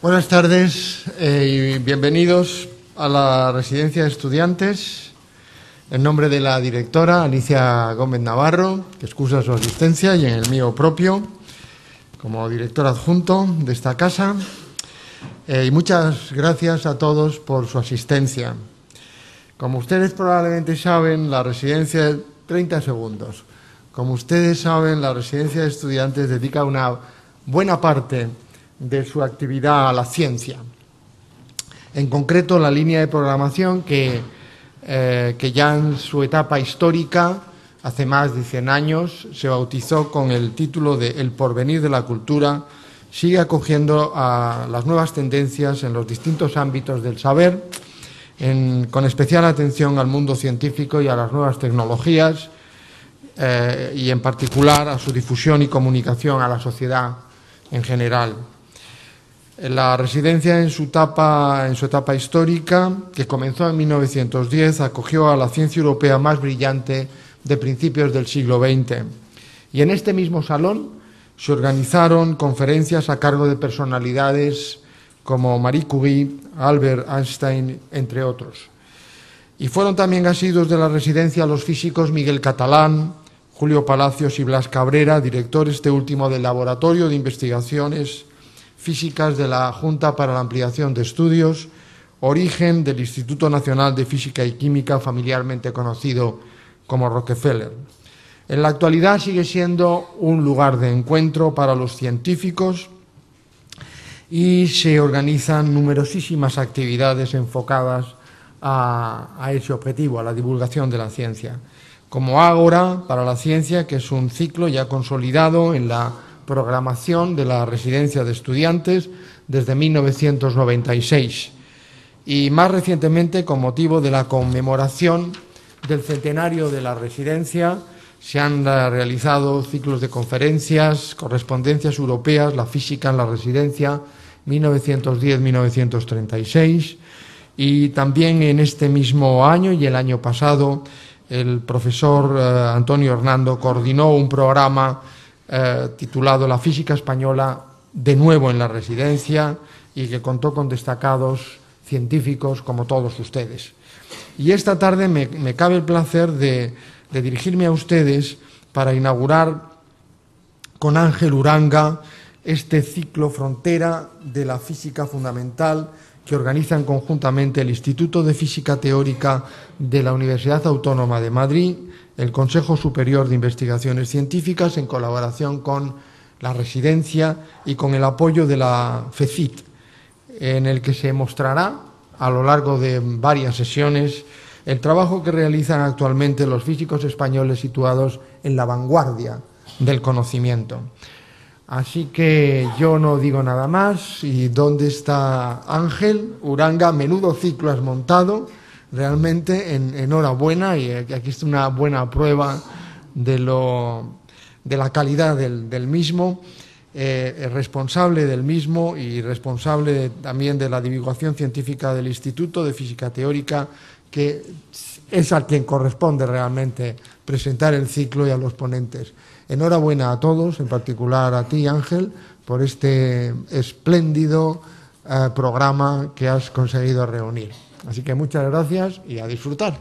Buenas tardes y bienvenidos a la Residencia de Estudiantes. En nombre de la directora Alicia Gómez Navarro, que excusa su asistencia, y en el mío propio, como director adjunto de esta casa. Y muchas gracias a todos por su asistencia. Como ustedes probablemente saben, la residencia... 30 segundos. Como ustedes saben, la Residencia de Estudiantes dedica una buena parte de su actividad a la ciencia. En concreto, la línea de programación que ya en su etapa histórica, hace más de 100 años, se bautizó con el título de El porvenir de la cultura, sigue acogiendo a las nuevas tendencias en los distintos ámbitos del saber, con especial atención al mundo científico y a las nuevas tecnologías, y en particular a su difusión y comunicación a la sociedad en general. La residencia en su etapa histórica, que comenzó en 1910, acogió a la ciencia europea más brillante de principios del siglo XX. Y en este mismo salón se organizaron conferencias a cargo de personalidades como Marie Curie, Albert Einstein, entre otros. Y fueron también asiduos de la residencia los físicos Miguel Catalán, Julio Palacios y Blas Cabrera, director este último del Laboratorio de Investigaciones Físicas de la Junta para la Ampliación de Estudios, origen del Instituto Nacional de Física y Química, familiarmente conocido como Rockefeller. En la actualidad sigue siendo un lugar de encuentro para los científicos y se organizan numerosísimas actividades enfocadas a ese objetivo, a la divulgación de la ciencia. Como Ágora para la Ciencia, que es un ciclo ya consolidado en la programación de la Residencia de Estudiantes desde 1996. Y más recientemente, con motivo de la conmemoración del centenario de la Residencia, se han realizado ciclos de conferencias, correspondencias europeas, la física en la Residencia, 1910-1936, y también en este mismo año y el año pasado el profesor Antonio Hernando coordinó un programa titulado La Física Española de nuevo en la Residencia, y que contó con destacados científicos como todos ustedes. Y esta tarde me cabe el placer de dirigirme a ustedes para inaugurar con Ángel Uranga este ciclo Frontera de la Física Fundamental que organizan conjuntamente el Instituto de Física Teórica de la Universidad Autónoma de Madrid, el Consejo Superior de Investigaciones Científicas, en colaboración con la Residencia y con el apoyo de la FECIT, en el que se mostrará a lo largo de varias sesiones el trabajo que realizan actualmente los físicos españoles situados en la vanguardia del conocimiento. Así que yo no digo nada más. ¿Y dónde está Ángel Uranga? Menudo ciclo has montado, realmente enhorabuena, y aquí está una buena prueba de la calidad del mismo, responsable del mismo y responsable también de la divulgación científica del Instituto de Física Teórica, que es a quien corresponde realmente presentar el ciclo, y a los ponentes. Enhorabuena a todos, en particular a ti, Ángel, por este espléndido programa que has conseguido reunir. Así que muchas gracias y a disfrutar.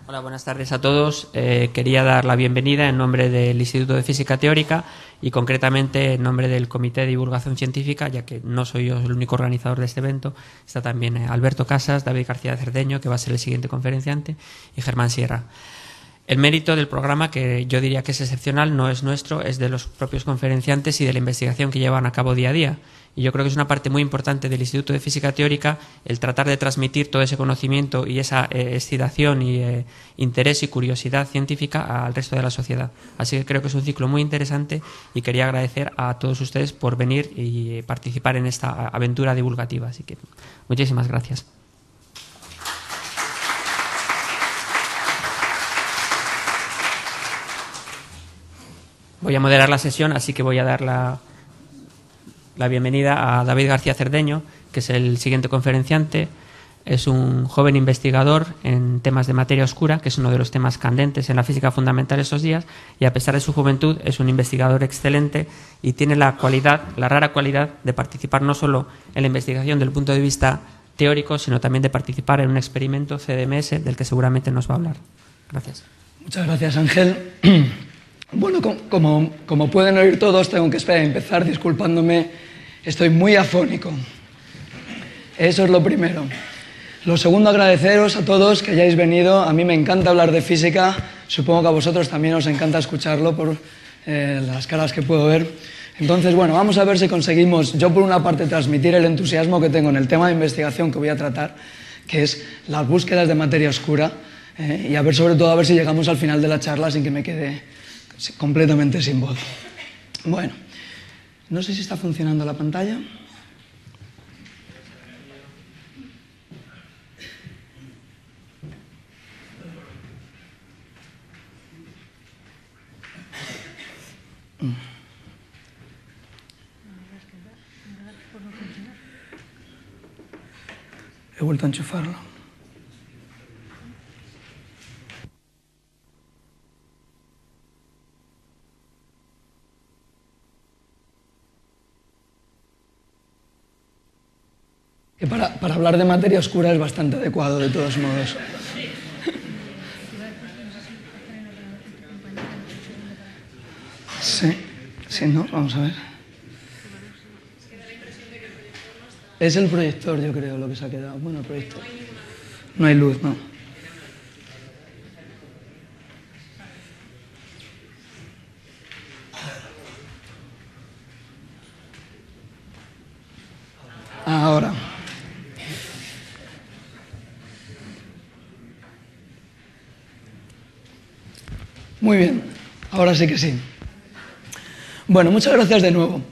Hola, buenas tardes a todos. Quería dar la bienvenida en nombre del Instituto de Física Teórica y concretamente en nombre del Comité de Divulgación Científica, ya que no soy yo el único organizador de este evento. Está también Alberto Casas, David García Cerdeño, que va a ser el siguiente conferenciante, y Germán Sierra. El mérito del programa, que yo diría que es excepcional, no es nuestro, es de los propios conferenciantes y de la investigación que llevan a cabo día a día. Y yo creo que es una parte muy importante del Instituto de Física Teórica el tratar de transmitir todo ese conocimiento y esa excitación y interés y curiosidad científica al resto de la sociedad. Así que creo que es un ciclo muy interesante y quería agradecer a todos ustedes por venir y participar en esta aventura divulgativa. Así que muchísimas gracias. Voy a moderar la sesión, así que voy a dar la bienvenida a David García Cerdeño, que es el siguiente conferenciante. es un joven investigador en temas de materia oscura, que es uno de los temas candentes en la física fundamental estos días, y a pesar de su juventud es un investigador excelente y tiene la rara cualidad de participar no solo en la investigación desde el punto de vista teórico, sino también de participar en un experimento CDMS del que seguramente nos va a hablar. Gracias. Muchas gracias, Ángel. Bueno, como pueden oír todos, tengo que empezar disculpándome. Estoy muy afónico. Eso es lo primero. Lo segundo, agradeceros a todos que hayáis venido. A mí me encanta hablar de física. Supongo que a vosotros también os encanta escucharlo por las caras que puedo ver. Entonces, bueno, vamos a ver si conseguimos, yo por una parte, transmitir el entusiasmo que tengo en el tema de investigación que voy a tratar, que es las búsquedas de materia oscura, y a ver, sobre todo, a ver si llegamos al final de la charla sin que me quede completamente sin voz. Bueno, no sé si está funcionando la pantalla. He vuelto a enchufarlo. Que para hablar de materia oscura es bastante adecuado, de todos modos. Sí, ¿no? Vamos a ver. Es el proyector, yo creo, lo que se ha quedado. Bueno, el proyector. No hay luz, no. Ahora. Muy bien, ahora sí que sí. Bueno, muchas gracias de nuevo.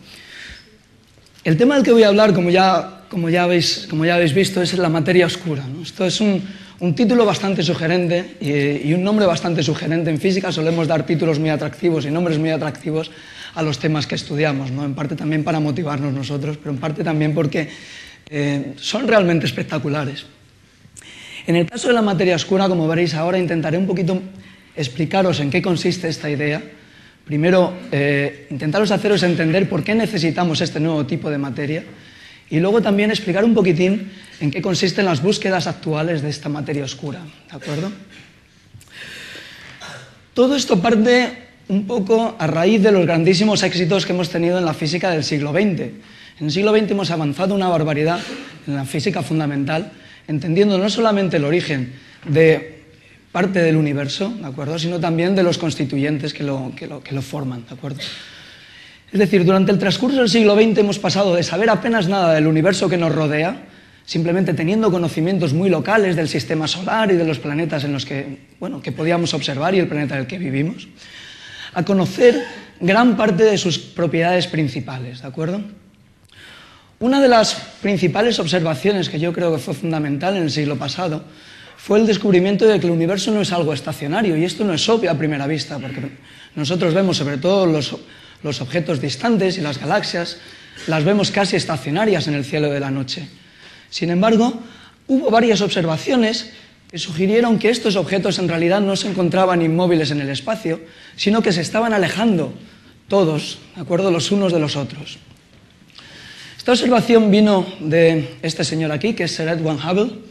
El tema del que voy a hablar, como ya habéis visto, es la materia oscura, ¿no? Esto es un título bastante sugerente y un nombre bastante sugerente. En física solemos dar títulos muy atractivos y nombres muy atractivos a los temas que estudiamos, ¿no? En parte también para motivarnos nosotros, pero en parte también porque son realmente espectaculares. En el caso de la materia oscura, como veréis ahora, intentaré un poquito explicaros en qué consiste esta idea. Primero, intentaros haceros entender por qué necesitamos este nuevo tipo de materia y luego también explicar un poquitín en qué consisten las búsquedas actuales de esta materia oscura, ¿de acuerdo? Todo esto parte un poco a raíz de los grandísimos éxitos que hemos tenido en la física del siglo XX. En el siglo XX hemos avanzado una barbaridad en la física fundamental, entendiendo no solamente el origen de parte del universo, ¿de acuerdo?, sino también de los constituyentes que lo forman, ¿de acuerdo? Es decir, durante el transcurso del siglo XX hemos pasado de saber apenas nada del universo que nos rodea, simplemente teniendo conocimientos muy locales del sistema solar y de los planetas en los que podíamos observar y el planeta en el que vivimos, a conocer gran parte de sus propiedades principales, ¿de acuerdo? Una de las principales observaciones que yo creo que fue fundamental en el siglo pasado fue el descubrimiento de que el universo no es algo estacionario, y esto no es obvio a primera vista, porque nosotros vemos sobre todo los objetos distantes y las galaxias, las vemos casi estacionarias en el cielo de la noche. Sin embargo, hubo varias observaciones que sugirieron que estos objetos en realidad no se encontraban inmóviles en el espacio, sino que se estaban alejando todos, ¿de acuerdo?, los unos de los otros. Esta observación vino de este señor aquí, que es Sir Edwin Hubble,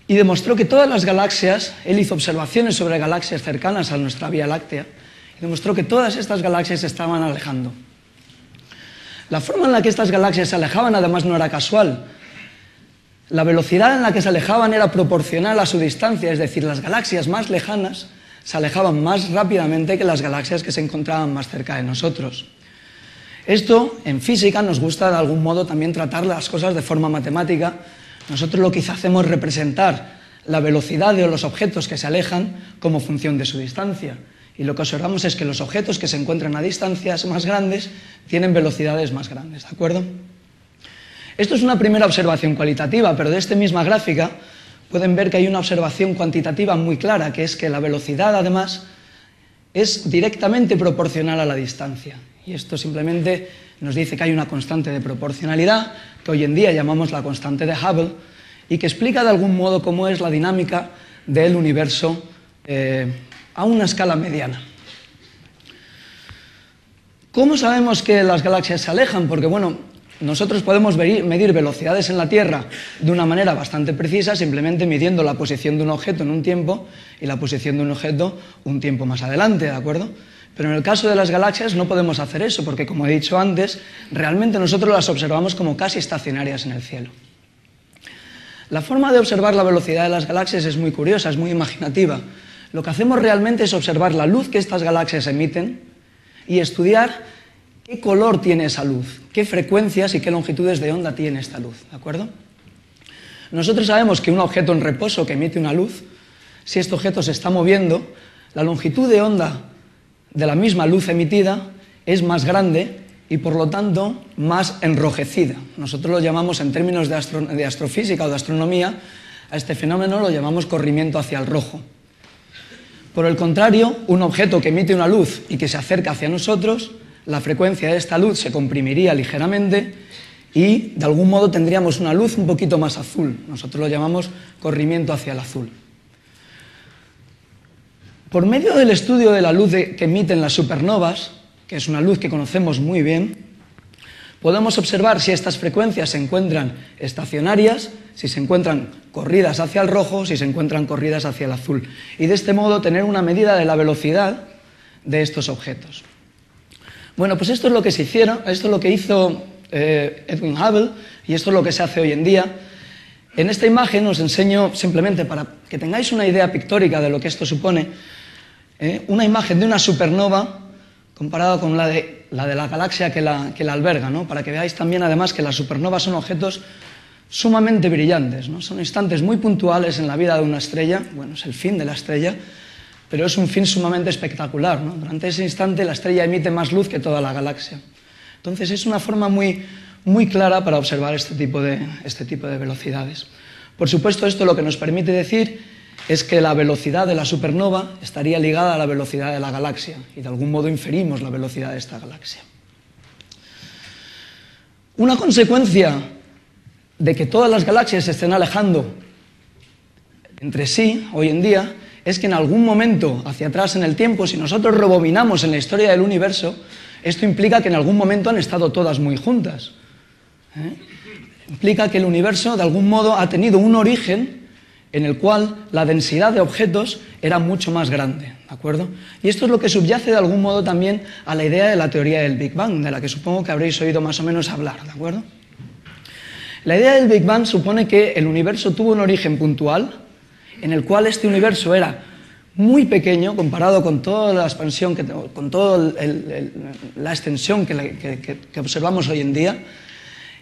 y demostró que todas las galaxias, él hizo observaciones sobre galaxias cercanas a nuestra Vía Láctea, y demostró que todas estas galaxias se estaban alejando. La forma en la que estas galaxias se alejaban además no era casual. La velocidad en la que se alejaban era proporcional a su distancia, es decir, las galaxias más lejanas se alejaban más rápidamente que las galaxias que se encontraban más cerca de nosotros. Esto, en física, nos gusta de algún modo también tratar las cosas de forma matemática. Nosotros lo que hacemos es representar la velocidad de los objetos que se alejan como función de su distancia. Y lo que observamos es que los objetos que se encuentran a distancias más grandes tienen velocidades más grandes, ¿de acuerdo? Esto es una primera observación cualitativa, pero de esta misma gráfica pueden ver que hay una observación cuantitativa muy clara, que es que la velocidad, además, es directamente proporcional a la distancia. Y esto simplemente nos dice que hay una constante de proporcionalidad, que hoy en día llamamos la constante de Hubble, y que explica de algún modo cómo es la dinámica del universo a una escala mediana. ¿Cómo sabemos que las galaxias se alejan? Porque, bueno, nosotros podemos medir velocidades en la Tierra de una manera bastante precisa, simplemente midiendo la posición de un objeto en un tiempo y la posición de un objeto un tiempo más adelante, ¿de acuerdo? Pero en el caso de las galaxias no podemos hacer eso, porque, como he dicho antes, realmente nosotros las observamos como casi estacionarias en el cielo. La forma de observar la velocidad de las galaxias es muy curiosa, es muy imaginativa. Lo que hacemos realmente es observar la luz que estas galaxias emiten y estudiar qué color tiene esa luz, qué frecuencias y qué longitudes de onda tiene esta luz, ¿de acuerdo? Nosotros sabemos que un objeto en reposo que emite una luz, si este objeto se está moviendo, la longitud de onda de la misma luz emitida es más grande y, por lo tanto, más enrojecida. Nosotros lo llamamos, en términos de astrofísica o de astronomía, a este fenómeno lo llamamos corrimiento hacia el rojo. Por el contrario, un objeto que emite una luz y que se acerca hacia nosotros, la frecuencia de esta luz se comprimiría ligeramente y, de algún modo, tendríamos una luz un poquito más azul. Nosotros lo llamamos corrimiento hacia el azul. Por medio del estudio de la luz que emiten las supernovas, que es una luz que conocemos muy bien, podemos observar si estas frecuencias se encuentran estacionarias, si se encuentran corridas hacia el rojo, si se encuentran corridas hacia el azul. Y de este modo tener una medida de la velocidad de estos objetos. Bueno, pues esto es lo que se hicieron, esto es lo que hizo Edwin Hubble y esto es lo que se hace hoy en día. En esta imagen os enseño, simplemente para que tengáis una idea pictórica de lo que esto supone, una imagen de una supernova comparada con la de la galaxia que la alberga, ¿no? Para que veáis también, además, que las supernovas son objetos sumamente brillantes, ¿no? Son instantes muy puntuales en la vida de una estrella. Bueno, es el fin de la estrella, pero es un fin sumamente espectacular, ¿no? Durante ese instante la estrella emite más luz que toda la galaxia. Entonces es una forma muy, muy clara para observar este tipo de velocidades. Por supuesto, esto lo que nos permite decir es que la velocidad de la supernova estaría ligada a la velocidad de la galaxia y de algún modo inferimos la velocidad de esta galaxia. Una consecuencia de que todas las galaxias se estén alejando entre sí hoy en día es que en algún momento hacia atrás en el tiempo, si nosotros rebobinamos en la historia del universo, esto implica que en algún momento han estado todas muy juntas. Implica que el universo de algún modo ha tenido un origen en el cual la densidad de objetos era mucho más grande, ¿de acuerdo? Y esto es lo que subyace de algún modo también a la idea de la teoría del Big Bang, de la que supongo que habréis oído más o menos hablar, ¿de acuerdo? La idea del Big Bang supone que el universo tuvo un origen puntual, en el cual este universo era muy pequeño comparado con toda la expansión, con toda la extensión que observamos hoy en día,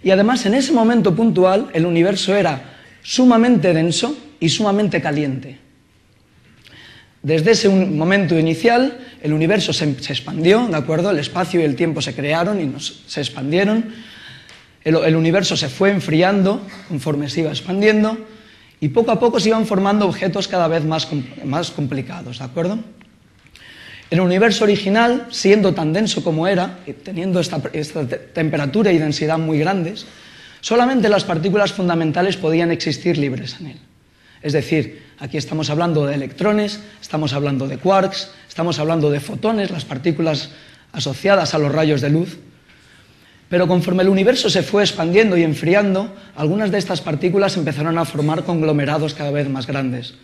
y además en ese momento puntual el universo era sumamente denso y sumamente caliente. Desde ese momento inicial, el universo se expandió, ¿de acuerdo? El espacio y el tiempo se crearon y se expandieron. El universo se fue enfriando conforme se iba expandiendo y poco a poco se iban formando objetos cada vez más complicados, ¿de acuerdo? El universo original, siendo tan denso como era, y teniendo esta temperatura y densidad muy grandes, solamente las partículas fundamentales podían existir libres en él. Es decir, aquí estamos hablando de electrones, estamos hablando de quarks, estamos hablando de fotones, las partículas asociadas a los rayos de luz. Pero conforme el universo se fue expandiendo y enfriando, algunas de estas partículas empezaron a formar conglomerados cada vez más grandes.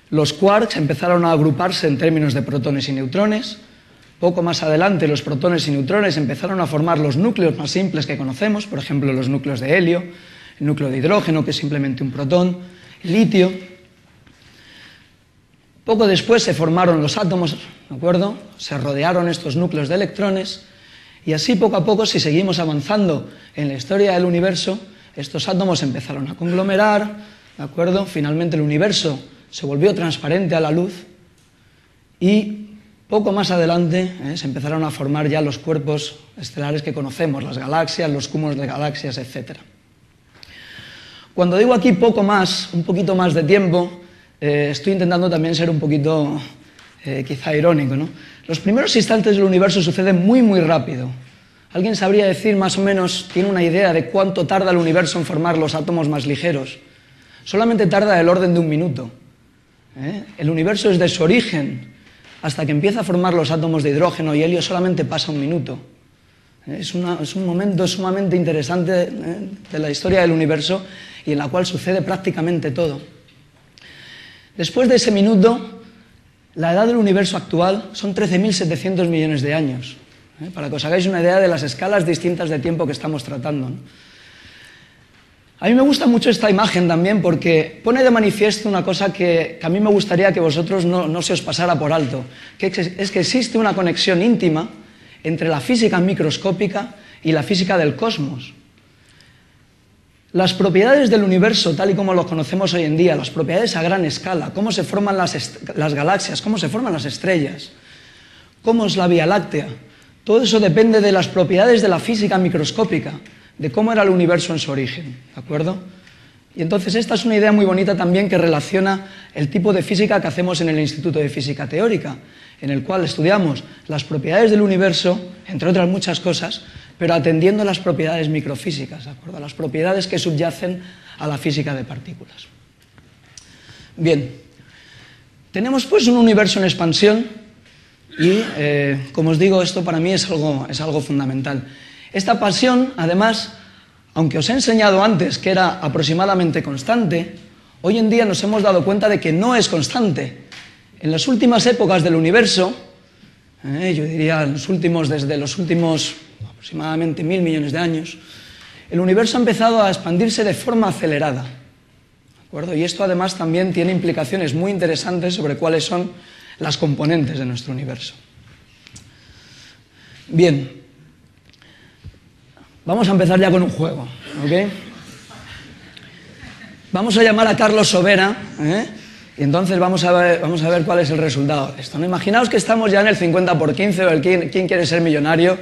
Los quarks empezaron a agruparse en términos de protones y neutrones. Poco más adelante, los protones y neutrones empezaron a formar los núcleos más simples que conocemos, por ejemplo, los núcleos de helio, el núcleo de hidrógeno, que es simplemente un protón, el litio. Poco después se formaron los átomos, ¿de acuerdo? Se rodearon estos núcleos de electrones, y así poco a poco, si seguimos avanzando en la historia del universo, estos átomos empezaron a conglomerar, ¿de acuerdo? Finalmente el universo se volvió transparente a la luz y poco más adelante se empezaron a formar ya los cuerpos estelares que conocemos, las galaxias, los cúmulos de galaxias, etc. Cuando digo aquí poco más, un poquito más de tiempo, estoy intentando también ser un poquito quizá irónico, ¿no? Los primeros instantes del universo suceden muy, muy rápido. ¿Alguien sabría decir más o menos, tiene una idea de cuánto tarda el universo en formar los átomos más ligeros? solamente tarda el orden de 1 minuto. El universo desde su origen hasta que empieza a formar los átomos de hidrógeno y helio solamente pasa 1 minuto. Es un momento sumamente interesante de la historia del universo y en la cual sucede prácticamente todo. Después de ese minuto, la edad del universo actual son 13.700 millones de años, para que os hagáis una idea de las escalas distintas de tiempo que estamos tratando, ¿no? A mí me gusta mucho esta imagen también porque pone de manifiesto una cosa que a mí me gustaría que vosotros no se os pasara por alto, que es que existe una conexión íntima entre la física microscópica y la física del cosmos. Las propiedades del universo, tal y como lo conocemos hoy en día, las propiedades a gran escala, cómo se forman las galaxias, cómo se forman las estrellas, cómo es la Vía Láctea, todo eso depende de las propiedades de la física microscópica, de cómo era el universo en su origen, ¿de acuerdo? Y entonces esta es una idea muy bonita también que relaciona el tipo de física que hacemos en el Instituto de Física Teórica, en el cual estudiamos las propiedades del universo, entre otras muchas cosas, pero atendiendo a las propiedades microfísicas, ¿de acuerdo? A las propiedades que subyacen a la física de partículas. Bien, tenemos pues un universo en expansión y, como os digo, esto para mí es algo fundamental. Esta expansión, además, aunque os he enseñado antes que era aproximadamente constante, hoy en día nos hemos dado cuenta de que no es constante. En las últimas épocas del universo, yo diría desde los últimos aproximadamente 1.000 millones de años, el universo ha empezado a expandirse de forma acelerada, ¿de acuerdo? Y esto además también tiene implicaciones muy interesantes sobre cuáles son las componentes de nuestro universo. Bien. Vamos a empezar ya con un juego, ¿ok? Vamos a llamar a Carlos Sobera, y entonces vamos a ver cuál es el resultado de esto, ¿no? Imaginaos que estamos ya en el 50 por 15 o el quién quiere ser millonario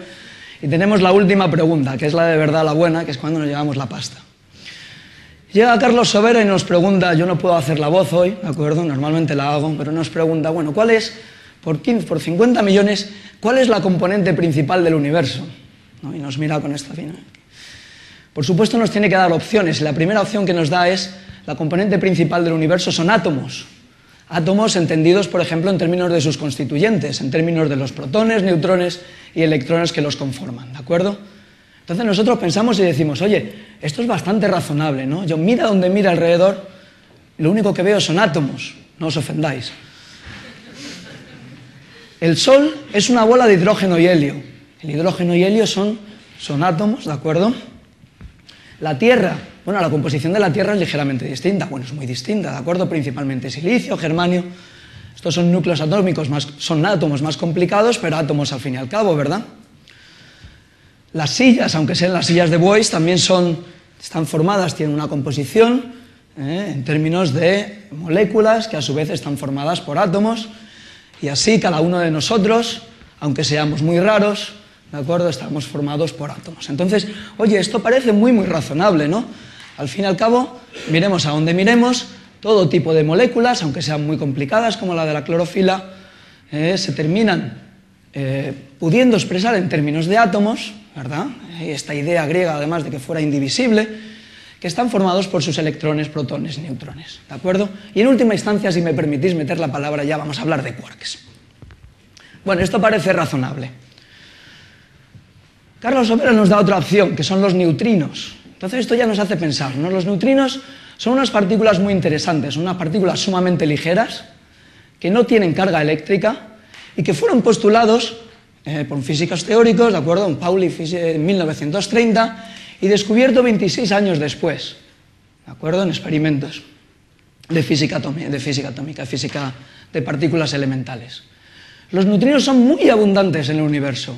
y tenemos la última pregunta, que es la de verdad, la buena, que es cuando nos llevamos la pasta. Llega Carlos Sobera y nos pregunta, yo no puedo hacer la voz hoy, ¿de acuerdo? Normalmente la hago, pero nos pregunta, bueno, ¿cuál es, por 50 millones, cuál es la componente principal del universo? ¿No? Y nos mira con esta fina. Por supuesto nos tiene que dar opciones. La primera opción que nos da es la componente principal del universo son átomos. Átomos entendidos, por ejemplo, en términos de sus constituyentes, en términos de los protones, neutrones y electrones que los conforman, ¿de acuerdo? Entonces nosotros pensamos y decimos, oye, esto es bastante razonable, ¿no? Yo mira donde mira alrededor, lo único que veo son átomos, no os ofendáis. El Sol es una bola de hidrógeno y helio. El hidrógeno y helio son átomos, ¿de acuerdo? La Tierra, bueno, la composición de la Tierra es ligeramente distinta, bueno, es muy distinta, ¿de acuerdo? Principalmente silicio, germanio, estos son núcleos atómicos, son átomos más complicados, pero átomos al fin y al cabo, ¿verdad? Las sillas, aunque sean las sillas de Boyce, también están formadas, tienen una composición en términos de moléculas que a su vez están formadas por átomos, y así cada uno de nosotros, aunque seamos muy raros, ¿de acuerdo? Estamos formados por átomos. Entonces, oye, esto parece muy razonable, ¿no? Al fin y al cabo, miremos a donde miremos, todo tipo de moléculas, aunque sean muy complicadas, como la de la clorofila, se terminan pudiendo expresar en términos de átomos, ¿verdad? Esta idea griega, además de que fuera indivisible, que están formados por sus electrones, protones y neutrones, ¿de acuerdo? Y en última instancia, si me permitís meter la palabra ya, vamos a hablar de quarks. Bueno, esto parece razonable. Carlos Sobera nos da otra opción, que son los neutrinos. Entonces esto ya nos hace pensar, ¿no? Los neutrinos son unas partículas muy interesantes, son unas partículas sumamente ligeras, que no tienen carga eléctrica y que fueron postulados por físicos teóricos, ¿de acuerdo? Pauli en 1930 y descubierto 26 años después, ¿de acuerdo? En experimentos de física atómica, física de partículas elementales. Los neutrinos son muy abundantes en el universo.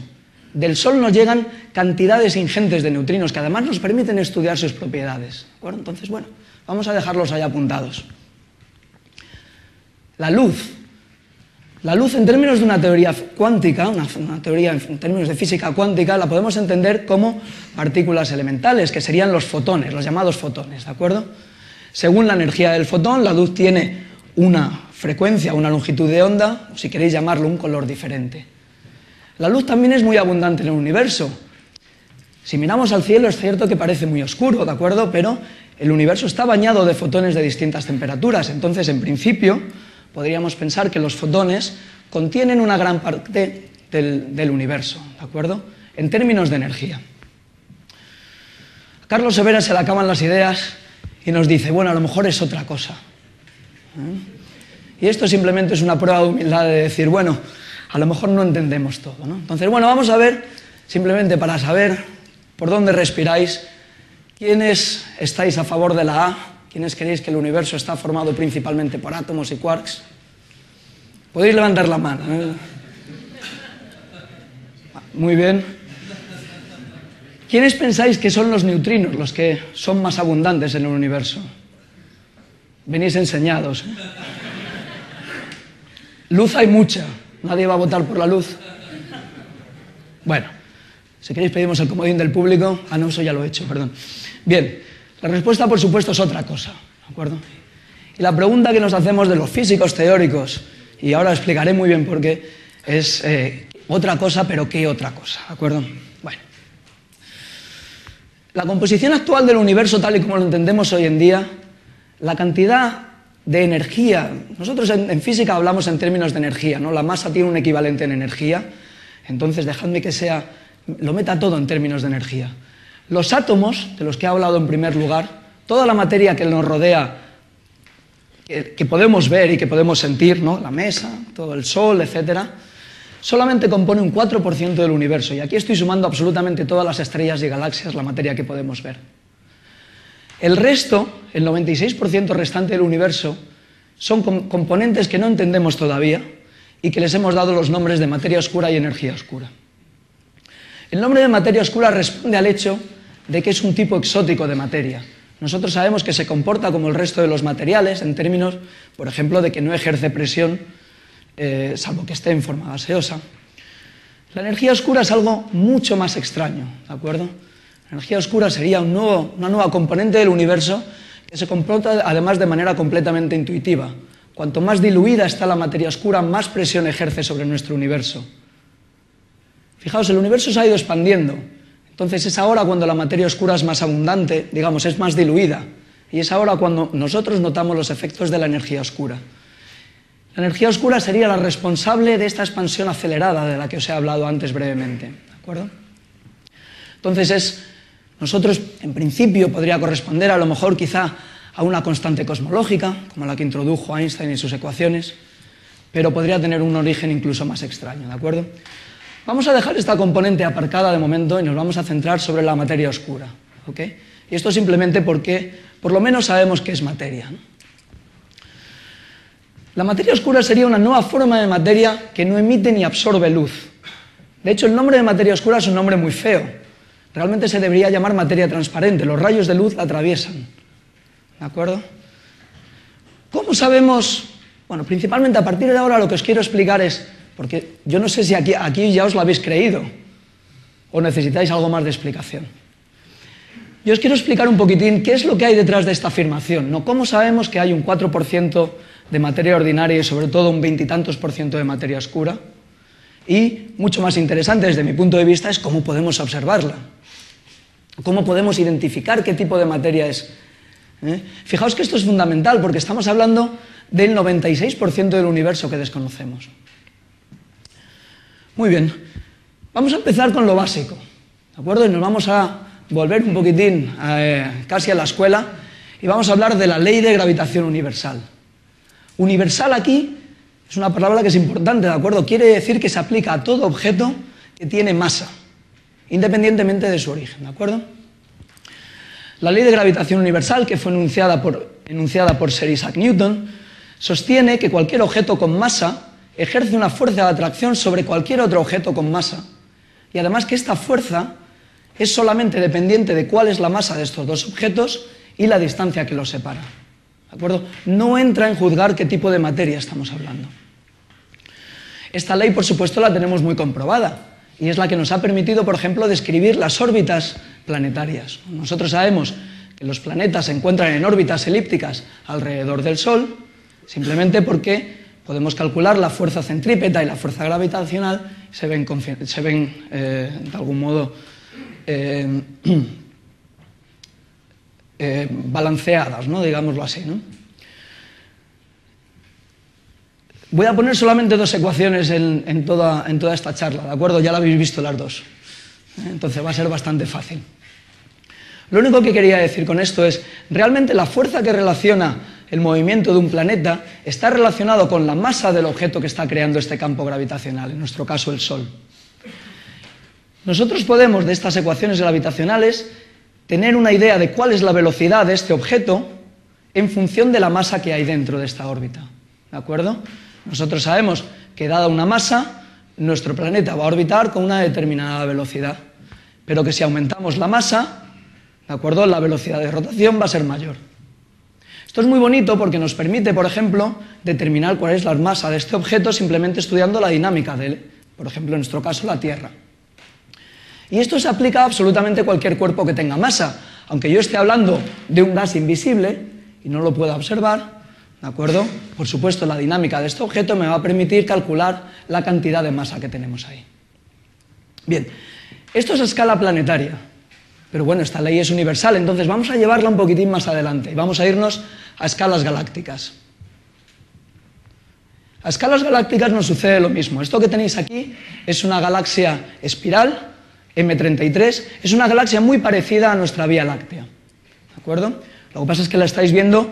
Del Sol nos llegan cantidades ingentes de neutrinos que además nos permiten estudiar sus propiedades, ¿de acuerdo? Entonces, bueno, vamos a dejarlos ahí apuntados. La luz. La luz, en términos de una teoría cuántica, una teoría en términos de física cuántica, la podemos entender como partículas elementales, que serían los fotones, los llamados fotones, ¿de acuerdo? Según la energía del fotón, la luz tiene una frecuencia, una longitud de onda, o si queréis llamarlo, un color diferente. La luz también es muy abundante en el universo. Si miramos al cielo es cierto que parece muy oscuro, ¿de acuerdo? Pero el universo está bañado de fotones de distintas temperaturas, entonces en principio podríamos pensar que los fotones contienen una gran parte del universo, ¿de acuerdo? En términos de energía. A Carlos Severa se le acaban las ideas y nos dice, bueno, a lo mejor es otra cosa. Y esto simplemente es una prueba de humildad de decir, bueno, a lo mejor no entendemos todo, ¿no? Entonces, bueno, vamos a ver, simplemente para saber por dónde respiráis, ¿quiénes estáis a favor de la A? ¿Quiénes creéis que el universo está formado principalmente por átomos y quarks? Podéis levantar la mano, ¿eh? Muy bien. ¿Quiénes pensáis que son los neutrinos, los que son más abundantes en el universo? Venís enseñados, ¿eh? Luz hay mucha. ¿Nadie va a votar por la luz? Bueno, si queréis pedimos el comodín del público. Ah, no, eso ya lo he hecho, perdón. Bien, la respuesta, por supuesto, es otra cosa, ¿de acuerdo? Y la pregunta que nos hacemos de los físicos teóricos, y ahora explicaré muy bien por qué, es otra cosa, pero ¿qué otra cosa? ¿De acuerdo? Bueno. La composición actual del universo, tal y como lo entendemos hoy en día, la cantidad de energía, nosotros en física hablamos en términos de energía, ¿no? La masa tiene un equivalente en energía, entonces dejadme que lo meta todo en términos de energía. Los átomos, de los que he hablado en primer lugar, toda la materia que nos rodea, que podemos ver y que podemos sentir, ¿no? La mesa, todo el sol, etcétera, solamente compone un 4% del universo, y aquí estoy sumando absolutamente todas las estrellas y galaxias, la materia que podemos ver. El resto, el 96% restante del universo, son componentes que no entendemos todavía y que les hemos dado los nombres de materia oscura y energía oscura. El nombre de materia oscura responde al hecho de que es un tipo exótico de materia. Nosotros sabemos que se comporta como el resto de los materiales en términos, por ejemplo, de que no ejerce presión, salvo que esté en forma gaseosa. La energía oscura es algo mucho más extraño, ¿de acuerdo? La energía oscura sería una nueva componente del universo que se comporta además de manera completamente intuitiva. Cuanto más diluida está la materia oscura, más presión ejerce sobre nuestro universo. Fijaos, el universo se ha ido expandiendo, entonces es ahora cuando la materia oscura es más abundante, digamos, es más diluida, y es ahora cuando nosotros notamos los efectos de la energía oscura. La energía oscura sería la responsable de esta expansión acelerada de la que os he hablado antes brevemente, ¿de acuerdo? Entonces nosotros, en principio, podría corresponder a lo mejor quizá a una constante cosmológica, como la que introdujo Einstein en sus ecuaciones, pero podría tener un origen incluso más extraño, ¿de acuerdo? Vamos a dejar esta componente aparcada de momento y nos vamos a centrar sobre la materia oscura, ¿ok? Y esto simplemente porque, por lo menos, sabemos que es materia, ¿no? La materia oscura sería una nueva forma de materia que no emite ni absorbe luz. De hecho, el nombre de materia oscura es un nombre muy feo. Realmente se debería llamar materia transparente. Los rayos de luz la atraviesan. ¿De acuerdo? ¿Cómo sabemos? Bueno, principalmente a partir de ahora lo que os quiero explicar es, porque yo no sé si aquí ya os lo habéis creído o necesitáis algo más de explicación. Yo os quiero explicar un poquitín qué es lo que hay detrás de esta afirmación, ¿no? ¿Cómo sabemos que hay un 4% de materia ordinaria y sobre todo un 20 y tantos % de materia oscura? Y, mucho más interesante desde mi punto de vista, es cómo podemos observarla. ¿Cómo podemos identificar qué tipo de materia es? Fijaos que esto es fundamental porque estamos hablando del 96% del universo que desconocemos. Muy bien, vamos a empezar con lo básico, ¿de acuerdo? Y nos vamos a volver un poquitín casi a la escuela y vamos a hablar de la ley de gravitación universal. Universal aquí es una palabra que es importante, ¿de acuerdo? Quiere decir que se aplica a todo objeto que tiene masa, independientemente de su origen, ¿de acuerdo? La ley de gravitación universal, que fue enunciada por Sir Isaac Newton, sostiene que cualquier objeto con masa ejerce una fuerza de atracción sobre cualquier otro objeto con masa, y además que esta fuerza es solamente dependiente de cuál es la masa de estos dos objetos y la distancia que los separa, ¿de acuerdo? No entra en juzgar qué tipo de materia estamos hablando. Esta ley, por supuesto, la tenemos muy comprobada, y es la que nos ha permitido, por ejemplo, describir las órbitas planetarias. Nosotros sabemos que los planetas se encuentran en órbitas elípticas alrededor del Sol, simplemente porque podemos calcular la fuerza centrípeta y la fuerza gravitacional, se ven de algún modo balanceadas, ¿no? Digámoslo así, ¿no? Voy a poner solamente dos ecuaciones en toda esta charla, ¿de acuerdo? Ya la habéis visto las dos. Entonces va a ser bastante fácil. Lo único que quería decir con esto es, realmente la fuerza que relaciona el movimiento de un planeta está relacionado con la masa del objeto que está creando este campo gravitacional, en nuestro caso el Sol. Nosotros podemos, de estas ecuaciones gravitacionales, tener una idea de cuál es la velocidad de este objeto en función de la masa que hay dentro de esta órbita, ¿de acuerdo? Nosotros sabemos que, dada una masa, nuestro planeta va a orbitar con una determinada velocidad, pero que si aumentamos la masa, ¿de acuerdo?, la velocidad de rotación va a ser mayor. Esto es muy bonito porque nos permite, por ejemplo, determinar cuál es la masa de este objeto simplemente estudiando la dinámica de él, por ejemplo, en nuestro caso, la Tierra. Y esto se aplica a absolutamente cualquier cuerpo que tenga masa, aunque yo esté hablando de un gas invisible y no lo pueda observar, ¿de acuerdo? Por supuesto, la dinámica de este objeto me va a permitir calcular la cantidad de masa que tenemos ahí. Bien, esto es a escala planetaria, pero bueno, esta ley es universal, entonces vamos a llevarla un poquitín más adelante y vamos a irnos a escalas galácticas. A escalas galácticas nos sucede lo mismo. Esto que tenéis aquí es una galaxia espiral, M33, es una galaxia muy parecida a nuestra Vía Láctea, ¿de acuerdo? Lo que pasa es que la estáis viendo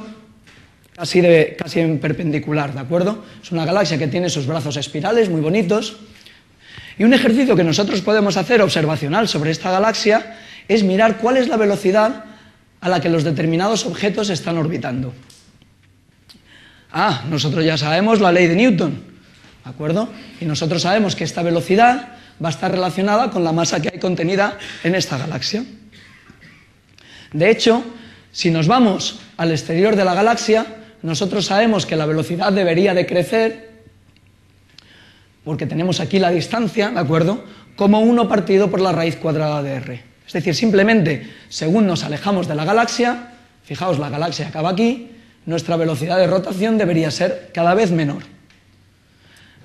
casi en perpendicular, ¿de acuerdo? Es una galaxia que tiene esos brazos espirales muy bonitos. Y un ejercicio que nosotros podemos hacer observacional sobre esta galaxia es mirar cuál es la velocidad a la que los determinados objetos están orbitando. Nosotros ya sabemos la ley de Newton, ¿de acuerdo? Y nosotros sabemos que esta velocidad va a estar relacionada con la masa que hay contenida en esta galaxia. De hecho, si nos vamos al exterior de la galaxia, nosotros sabemos que la velocidad debería de crecer, porque tenemos aquí la distancia, ¿de acuerdo?, como 1 partido por la raíz cuadrada de r. Es decir, simplemente, según nos alejamos de la galaxia, fijaos, la galaxia acaba aquí, nuestra velocidad de rotación debería ser cada vez menor.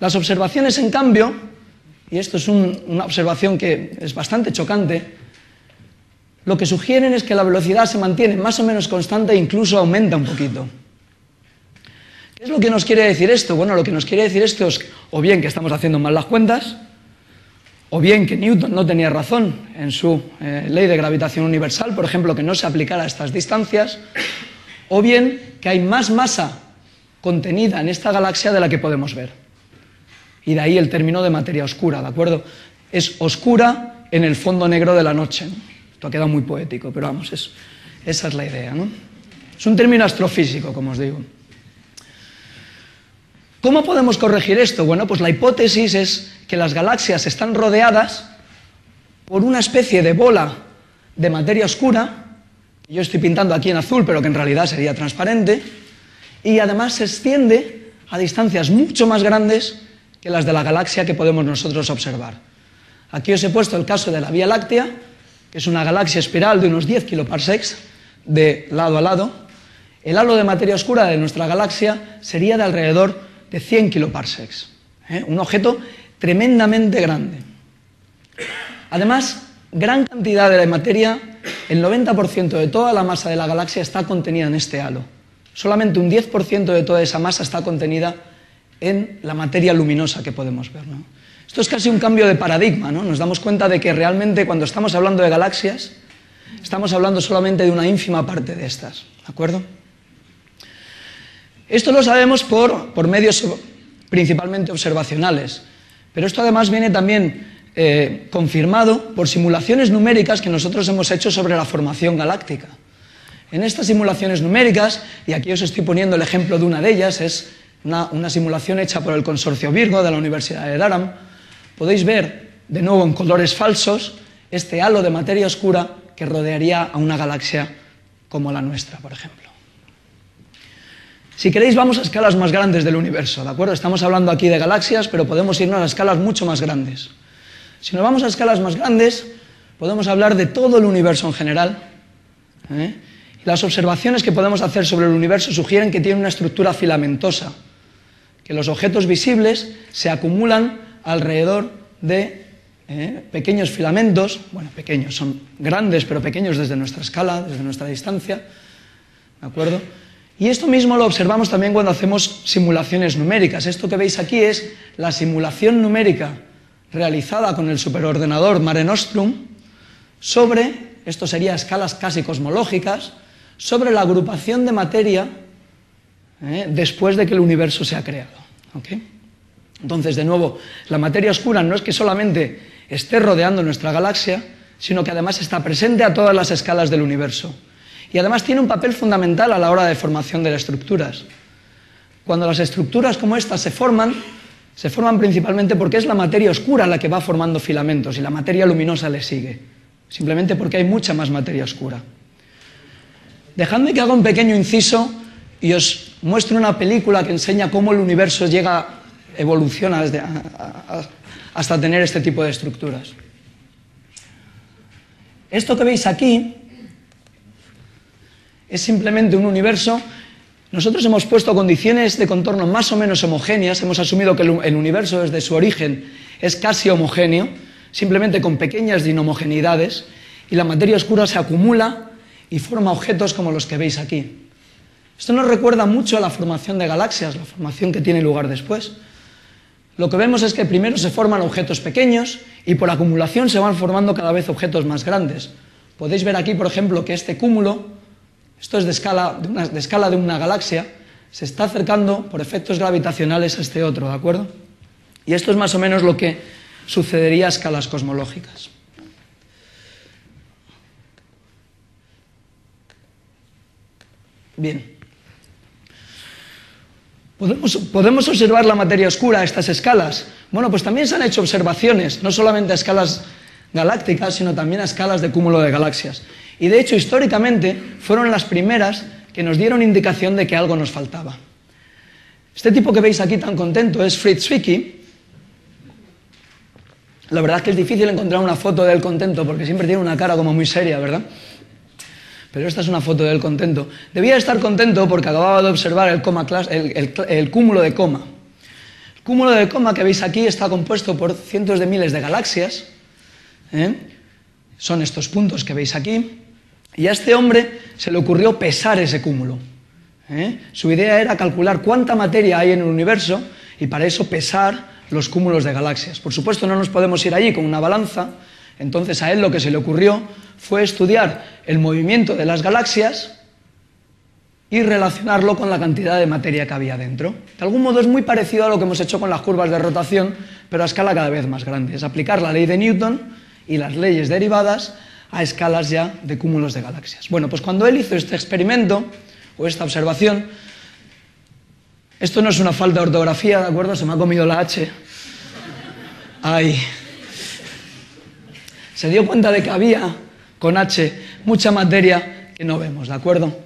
Las observaciones, en cambio, y esto es una observación que es bastante chocante, lo que sugieren es que la velocidad se mantiene más o menos constante e incluso aumenta un poquito. ¿Qué es lo que nos quiere decir esto? Bueno, lo que nos quiere decir esto es o bien que estamos haciendo mal las cuentas, o bien que Newton no tenía razón en su ley de gravitación universal, por ejemplo, que no se aplicara a estas distancias, o bien que hay más masa contenida en esta galaxia de la que podemos ver. Y de ahí el término de materia oscura, ¿de acuerdo? Es oscura en el fondo negro de la noche, ¿no? Esto ha quedado muy poético, pero vamos, esa es la idea, ¿no? Es un término astrofísico, como os digo. ¿Cómo podemos corregir esto? Bueno, pues la hipótesis es que las galaxias están rodeadas por una especie de bola de materia oscura, que yo estoy pintando aquí en azul, pero que en realidad sería transparente, y además se extiende a distancias mucho más grandes que las de la galaxia que podemos nosotros observar. Aquí os he puesto el caso de la Vía Láctea, que es una galaxia espiral de unos 10 kiloparsecs de lado a lado. El halo de materia oscura de nuestra galaxia sería de alrededor de 100 kiloparsecs, un objeto tremendamente grande. Además, gran cantidad de la materia, el 90% de toda la masa de la galaxia está contenida en este halo. Solamente un 10% de toda esa masa está contenida en la materia luminosa que podemos ver, ¿no? Esto es casi un cambio de paradigma, ¿no? Nos damos cuenta de que realmente cuando estamos hablando de galaxias, estamos hablando solamente de una ínfima parte de estas, ¿de acuerdo? Esto lo sabemos por medios principalmente observacionales, pero esto además viene también confirmado por simulaciones numéricas que nosotros hemos hecho sobre la formación galáctica. En estas simulaciones numéricas, y aquí os estoy poniendo el ejemplo de una de ellas, es una simulación hecha por el consorcio Virgo de la Universidad de Durham, podéis ver, de nuevo en colores falsos, este halo de materia oscura que rodearía a una galaxia como la nuestra, por ejemplo. Si queréis, vamos a escalas más grandes del universo, ¿de acuerdo? Estamos hablando aquí de galaxias, pero podemos irnos a escalas mucho más grandes. Si nos vamos a escalas más grandes, podemos hablar de todo el universo en general, Y las observaciones que podemos hacer sobre el universo sugieren que tiene una estructura filamentosa, que los objetos visibles se acumulan alrededor de pequeños filamentos, bueno, pequeños, son grandes, pero pequeños desde nuestra escala, desde nuestra distancia, ¿de acuerdo? Y esto mismo lo observamos también cuando hacemos simulaciones numéricas. Esto que veis aquí es la simulación numérica realizada con el superordenador Mare Nostrum sobre, esto sería escalas casi cosmológicas, sobre la agrupación de materia después de que el universo se ha creado. ¿Okay? Entonces, de nuevo, la materia oscura no es que solamente esté rodeando nuestra galaxia, sino que además está presente a todas las escalas del universo. Y además tiene un papel fundamental a la hora de formación de las estructuras. Cuando las estructuras como estas se forman principalmente porque es la materia oscura la que va formando filamentos y la materia luminosa le sigue, simplemente porque hay mucha más materia oscura. Dejadme que haga un pequeño inciso y os muestre una película que enseña cómo el universo evoluciona hasta tener este tipo de estructuras. Esto que veis aquí es simplemente un universo. Nosotros hemos puesto condiciones de contorno más o menos homogéneas, hemos asumido que el universo desde su origen es casi homogéneo, simplemente con pequeñas inhomogeneidades, y la materia oscura se acumula y forma objetos como los que veis aquí. Esto nos recuerda mucho a la formación de galaxias, la formación que tiene lugar después. Lo que vemos es que primero se forman objetos pequeños y por acumulación se van formando cada vez objetos más grandes. Podéis ver aquí, por ejemplo, que este cúmulo, esto es de escala de una galaxia, se está acercando por efectos gravitacionales a este otro, ¿de acuerdo? Y esto es más o menos lo que sucedería a escalas cosmológicas. Bien. ¿Podemos observar la materia oscura a estas escalas? Bueno, pues también se han hecho observaciones, no solamente a escalas galácticas, sino también a escalas de cúmulo de galaxias. Y de hecho, históricamente, fueron las primeras que nos dieron indicación de que algo nos faltaba. Este tipo que veis aquí tan contento es Fritz Zwicky. La verdad es que es difícil encontrar una foto de él contento, porque siempre tiene una cara como muy seria, ¿verdad? Pero esta es una foto de él contento. Debía estar contento porque acababa de observar el cúmulo de Coma. El cúmulo de Coma que veis aquí está compuesto por cientos de miles de galaxias. Son estos puntos que veis aquí. Y a este hombre se le ocurrió pesar ese cúmulo. Su idea era calcular cuánta materia hay en el universo y para eso pesar los cúmulos de galaxias. Por supuesto, no nos podemos ir allí con una balanza. Entonces a él lo que se le ocurrió fue estudiar el movimiento de las galaxias y relacionarlo con la cantidad de materia que había dentro. De algún modo es muy parecido a lo que hemos hecho con las curvas de rotación, pero a escala cada vez más grande. Es aplicar la ley de Newton y las leyes derivadas a escalas ya de cúmulos de galaxias. Bueno, pues cuando él hizo este experimento o esta observación, esto no es una falta de ortografía, ¿de acuerdo? Se me ha comido la H. Ay. Se dio cuenta de que había, con H, mucha materia que no vemos, ¿de acuerdo?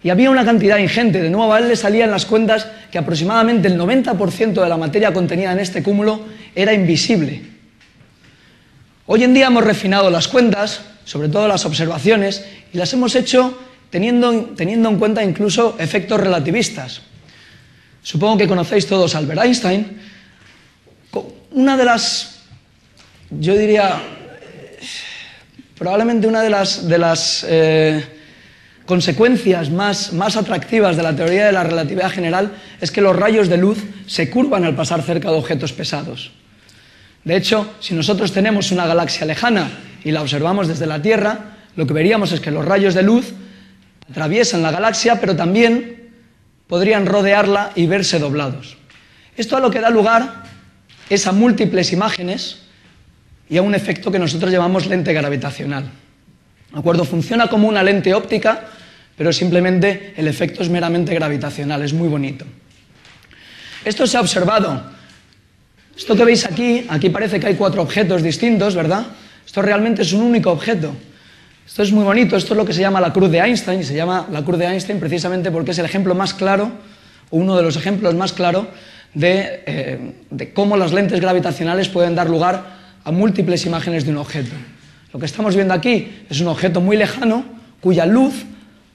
Y había una cantidad ingente. De nuevo a él le salían las cuentas que aproximadamente el 90% de la materia contenida en este cúmulo era invisible. Hoy en día hemos refinado las cuentas, sobre todo las observaciones, y las hemos hecho teniendo en cuenta incluso efectos relativistas. Supongo que conocéis todos a Albert Einstein. Una de las, yo diría, probablemente una de las consecuencias más atractivas de la teoría de la relatividad general es que los rayos de luz se curvan al pasar cerca de objetos pesados. De hecho, si nosotros tenemos una galaxia lejana y la observamos desde la Tierra, lo que veríamos es que los rayos de luz atraviesan la galaxia, pero también podrían rodearla y verse doblados. Esto a lo que da lugar es a múltiples imágenes y a un efecto que nosotros llamamos lente gravitacional. ¿De acuerdo? Funciona como una lente óptica, pero simplemente el efecto es meramente gravitacional, es muy bonito. Esto se ha observado. Esto que veis aquí parece que hay 4 objetos distintos, ¿verdad? Esto realmente es un único objeto. Esto es muy bonito, esto es lo que se llama la cruz de Einstein, y se llama la cruz de Einstein precisamente porque es el ejemplo más claro, o uno de los ejemplos más claros, de cómo las lentes gravitacionales pueden dar lugar a múltiples imágenes de un objeto. Lo que estamos viendo aquí es un objeto muy lejano, cuya luz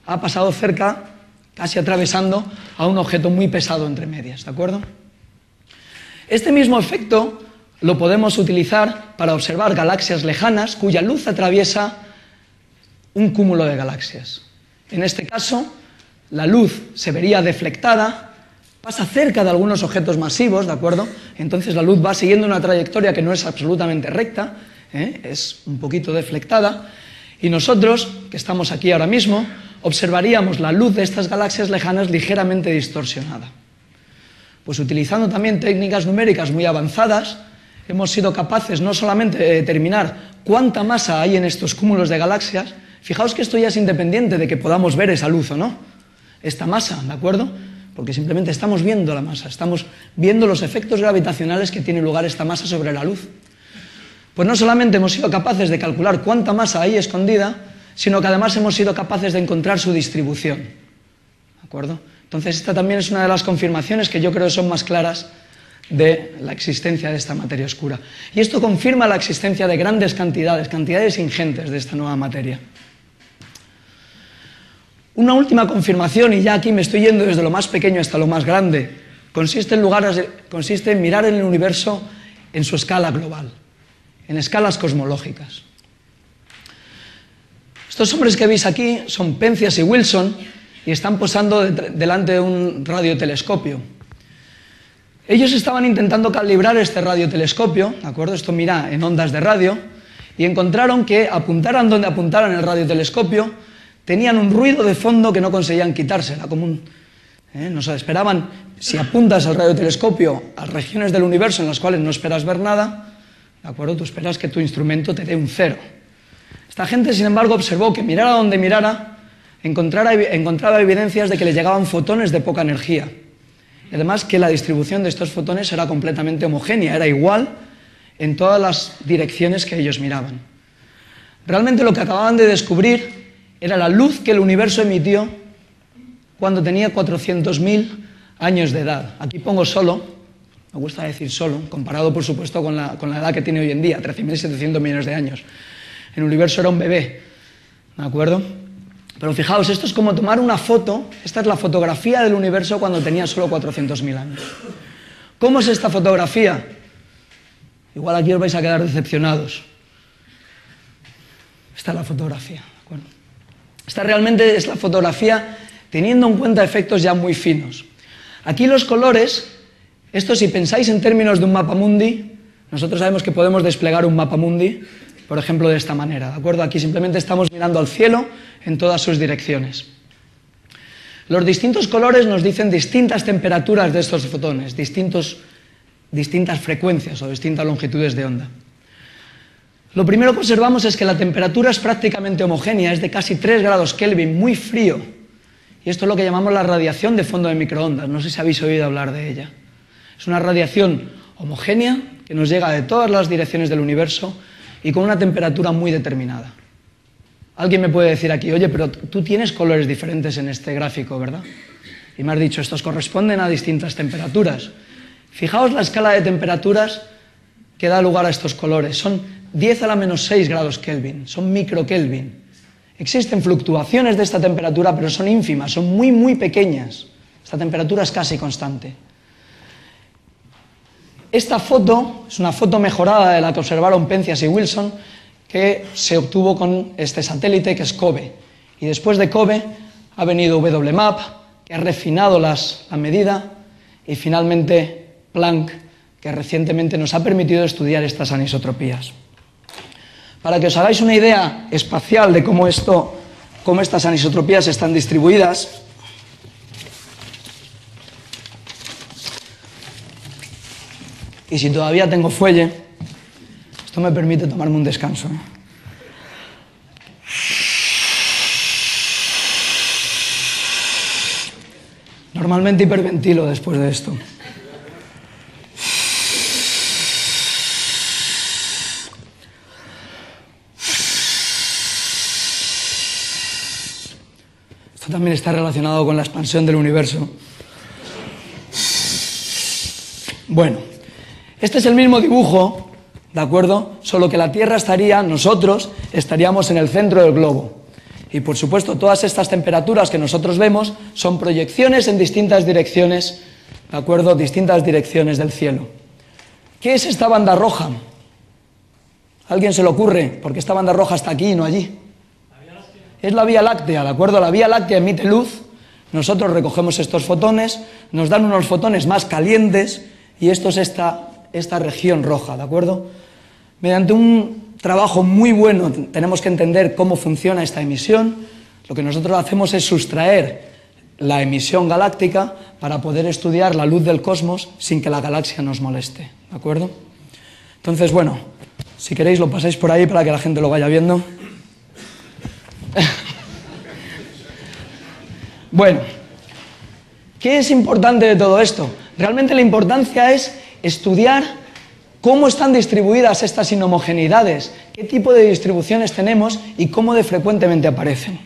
ha pasado cerca, casi atravesando, a un objeto muy pesado entre medias, ¿de acuerdo? Este mismo efecto lo podemos utilizar para observar galaxias lejanas cuya luz atraviesa un cúmulo de galaxias. En este caso, la luz se vería deflectada, pasa cerca de algunos objetos masivos, ¿de acuerdo? Entonces la luz va siguiendo una trayectoria que no es absolutamente recta, es un poquito deflectada, y nosotros, que estamos aquí ahora mismo, observaríamos la luz de estas galaxias lejanas ligeramente distorsionada. Pues utilizando también técnicas numéricas muy avanzadas, hemos sido capaces no solamente de determinar cuánta masa hay en estos cúmulos de galaxias. Fijaos que esto ya es independiente de que podamos ver esa luz o no, esta masa, ¿de acuerdo? Porque simplemente estamos viendo la masa, estamos viendo los efectos gravitacionales que tiene lugar esta masa sobre la luz. Pues no solamente hemos sido capaces de calcular cuánta masa hay escondida, sino que además hemos sido capaces de encontrar su distribución, ¿de acuerdo? Entonces esta también es una de las confirmaciones que yo creo que son más claras de la existencia de esta materia oscura. Y esto confirma la existencia de grandes cantidades ingentes de esta nueva materia. Una última confirmación, y ya aquí me estoy yendo desde lo más pequeño hasta lo más grande, consiste en mirar el universo en su escala global, en escalas cosmológicas. Estos hombres que veis aquí son Penzias y Wilson y están posando delante de un radiotelescopio. Ellos estaban intentando calibrar este radiotelescopio, ¿de acuerdo? Esto mira en ondas de radio, y encontraron que apuntaran donde apuntaran el radiotelescopio, tenían un ruido de fondo que no conseguían quitarse, era como un... Nos esperaban, si apuntas al radiotelescopio a regiones del universo en las cuales no esperas ver nada, ¿de acuerdo? Tú esperas que tu instrumento te dé un 0. Esta gente, sin embargo, observó que mirara donde mirara, encontraba evidencias de que le llegaban fotones de poca energía. Y además que la distribución de estos fotones era completamente homogénea, era igual en todas las direcciones que ellos miraban. Realmente lo que acababan de descubrir era la luz que el universo emitió cuando tenía 400.000 años de edad. Aquí pongo solo, me gusta decir solo, comparado por supuesto con la edad que tiene hoy en día, 13.700 millones de años. El universo era un bebé, ¿de acuerdo? Pero fijaos, esto es como tomar una foto, esta es la fotografía del universo cuando tenía solo 400.000 años. ¿Cómo es esta fotografía? Igual aquí os vais a quedar decepcionados. Esta es la fotografía, ¿de acuerdo? Esta realmente es la fotografía teniendo en cuenta efectos ya muy finos. Aquí los colores, esto si pensáis en términos de un mapamundi, nosotros sabemos que podemos desplegar un mapamundi, por ejemplo, de esta manera, ¿de acuerdo? Aquí simplemente estamos mirando al cielo en todas sus direcciones. Los distintos colores nos dicen distintas temperaturas de estos fotones, distintas frecuencias o distintas longitudes de onda. Lo primero que observamos es que la temperatura es prácticamente homogénea, es de casi 3 grados Kelvin, muy frío. Y esto es lo que llamamos la radiación de fondo de microondas, no sé si habéis oído hablar de ella. Es una radiación homogénea que nos llega de todas las direcciones del universo y con una temperatura muy determinada. Alguien me puede decir aquí, oye, pero tú tienes colores diferentes en este gráfico, ¿verdad? Y me has dicho, estos corresponden a distintas temperaturas. Fijaos la escala de temperaturas que da lugar a estos colores. Son 10 a la menos 6 grados Kelvin, son microkelvin. Existen fluctuaciones de esta temperatura, pero son ínfimas, son muy, muy pequeñas. Esta temperatura es casi constante. Esta foto es una foto mejorada de la que observaron Penzias y Wilson, que se obtuvo con este satélite que es COBE. Y después de COBE ha venido WMAP, que ha refinado la medida, y finalmente Planck, que recientemente nos ha permitido estudiar estas anisotropías. Para que os hagáis una idea espacial de cómo estas anisotropías están distribuidas, y si todavía tengo fuelle, esto me permite tomarme un descanso. Normalmente hiperventilo después de esto. Esto también está relacionado con la expansión del universo. Bueno, este es el mismo dibujo, ¿de acuerdo? Solo que la Tierra nosotros estaríamos en el centro del globo. Y por supuesto, todas estas temperaturas que nosotros vemos son proyecciones en distintas direcciones, ¿de acuerdo? Distintas direcciones del cielo. ¿Qué es esta banda roja? ¿A alguien se le ocurre? Porque esta banda roja está aquí y no allí. Es la Vía Láctea, ¿de acuerdo? La Vía Láctea emite luz, nosotros recogemos estos fotones, nos dan unos fotones más calientes y esto es esta región roja, ¿de acuerdo? Mediante un trabajo muy bueno tenemos que entender cómo funciona esta emisión. Lo que nosotros hacemos es sustraer la emisión galáctica para poder estudiar la luz del cosmos sin que la galaxia nos moleste, ¿de acuerdo? Entonces, bueno, si queréis lo pasáis por ahí para que la gente lo vaya viendo. Bueno, ¿qué es importante de todo esto? Realmente la importancia es estudiar cómo están distribuidas estas inhomogeneidades, qué tipo de distribuciones tenemos y cómo de frecuentemente aparecen.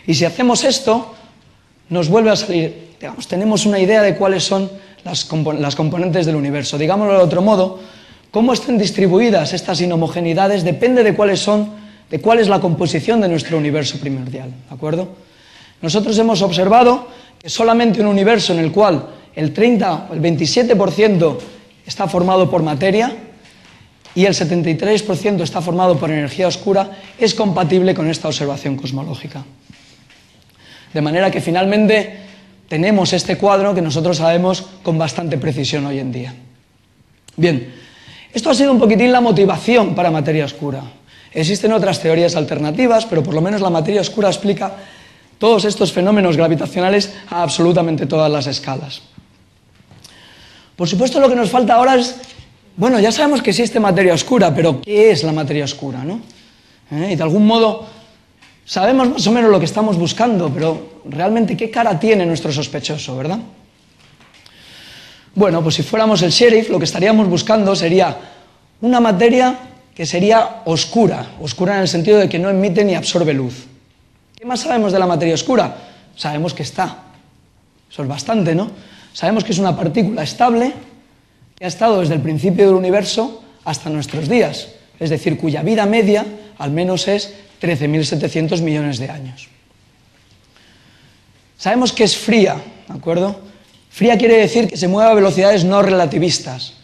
Y si hacemos esto, nos vuelve a salir, digamos, tenemos una idea de cuáles son las componentes del universo. Digámoslo de otro modo, cómo están distribuidas estas inhomogeneidades depende de cuál es la composición de nuestro universo primordial, ¿de acuerdo? Nosotros hemos observado que solamente un universo en el cual el 30 o el 27% está formado por materia y el 73% está formado por energía oscura es compatible con esta observación cosmológica. De manera que finalmente tenemos este cuadro que nosotros sabemos con bastante precisión hoy en día. Bien, esto ha sido un poquitín la motivación para materia oscura. Existen otras teorías alternativas, pero por lo menos la materia oscura explica todos estos fenómenos gravitacionales a absolutamente todas las escalas. Por supuesto, lo que nos falta ahora es, bueno, ya sabemos que existe materia oscura, pero ¿qué es la materia oscura, no? Y de algún modo sabemos más o menos lo que estamos buscando, pero realmente ¿qué cara tiene nuestro sospechoso, verdad? Bueno, pues si fuéramos el sheriff, lo que estaríamos buscando sería una materia que sería oscura en el sentido de que no emite ni absorbe luz. ¿Qué más sabemos de la materia oscura? Sabemos que está. Eso es bastante, ¿no? Sabemos que es una partícula estable que ha estado desde el principio del universo hasta nuestros días, es decir, cuya vida media al menos es 13.700 millones de años. Sabemos que es fría, ¿de acuerdo? Fría quiere decir que se mueve a velocidades no relativistas.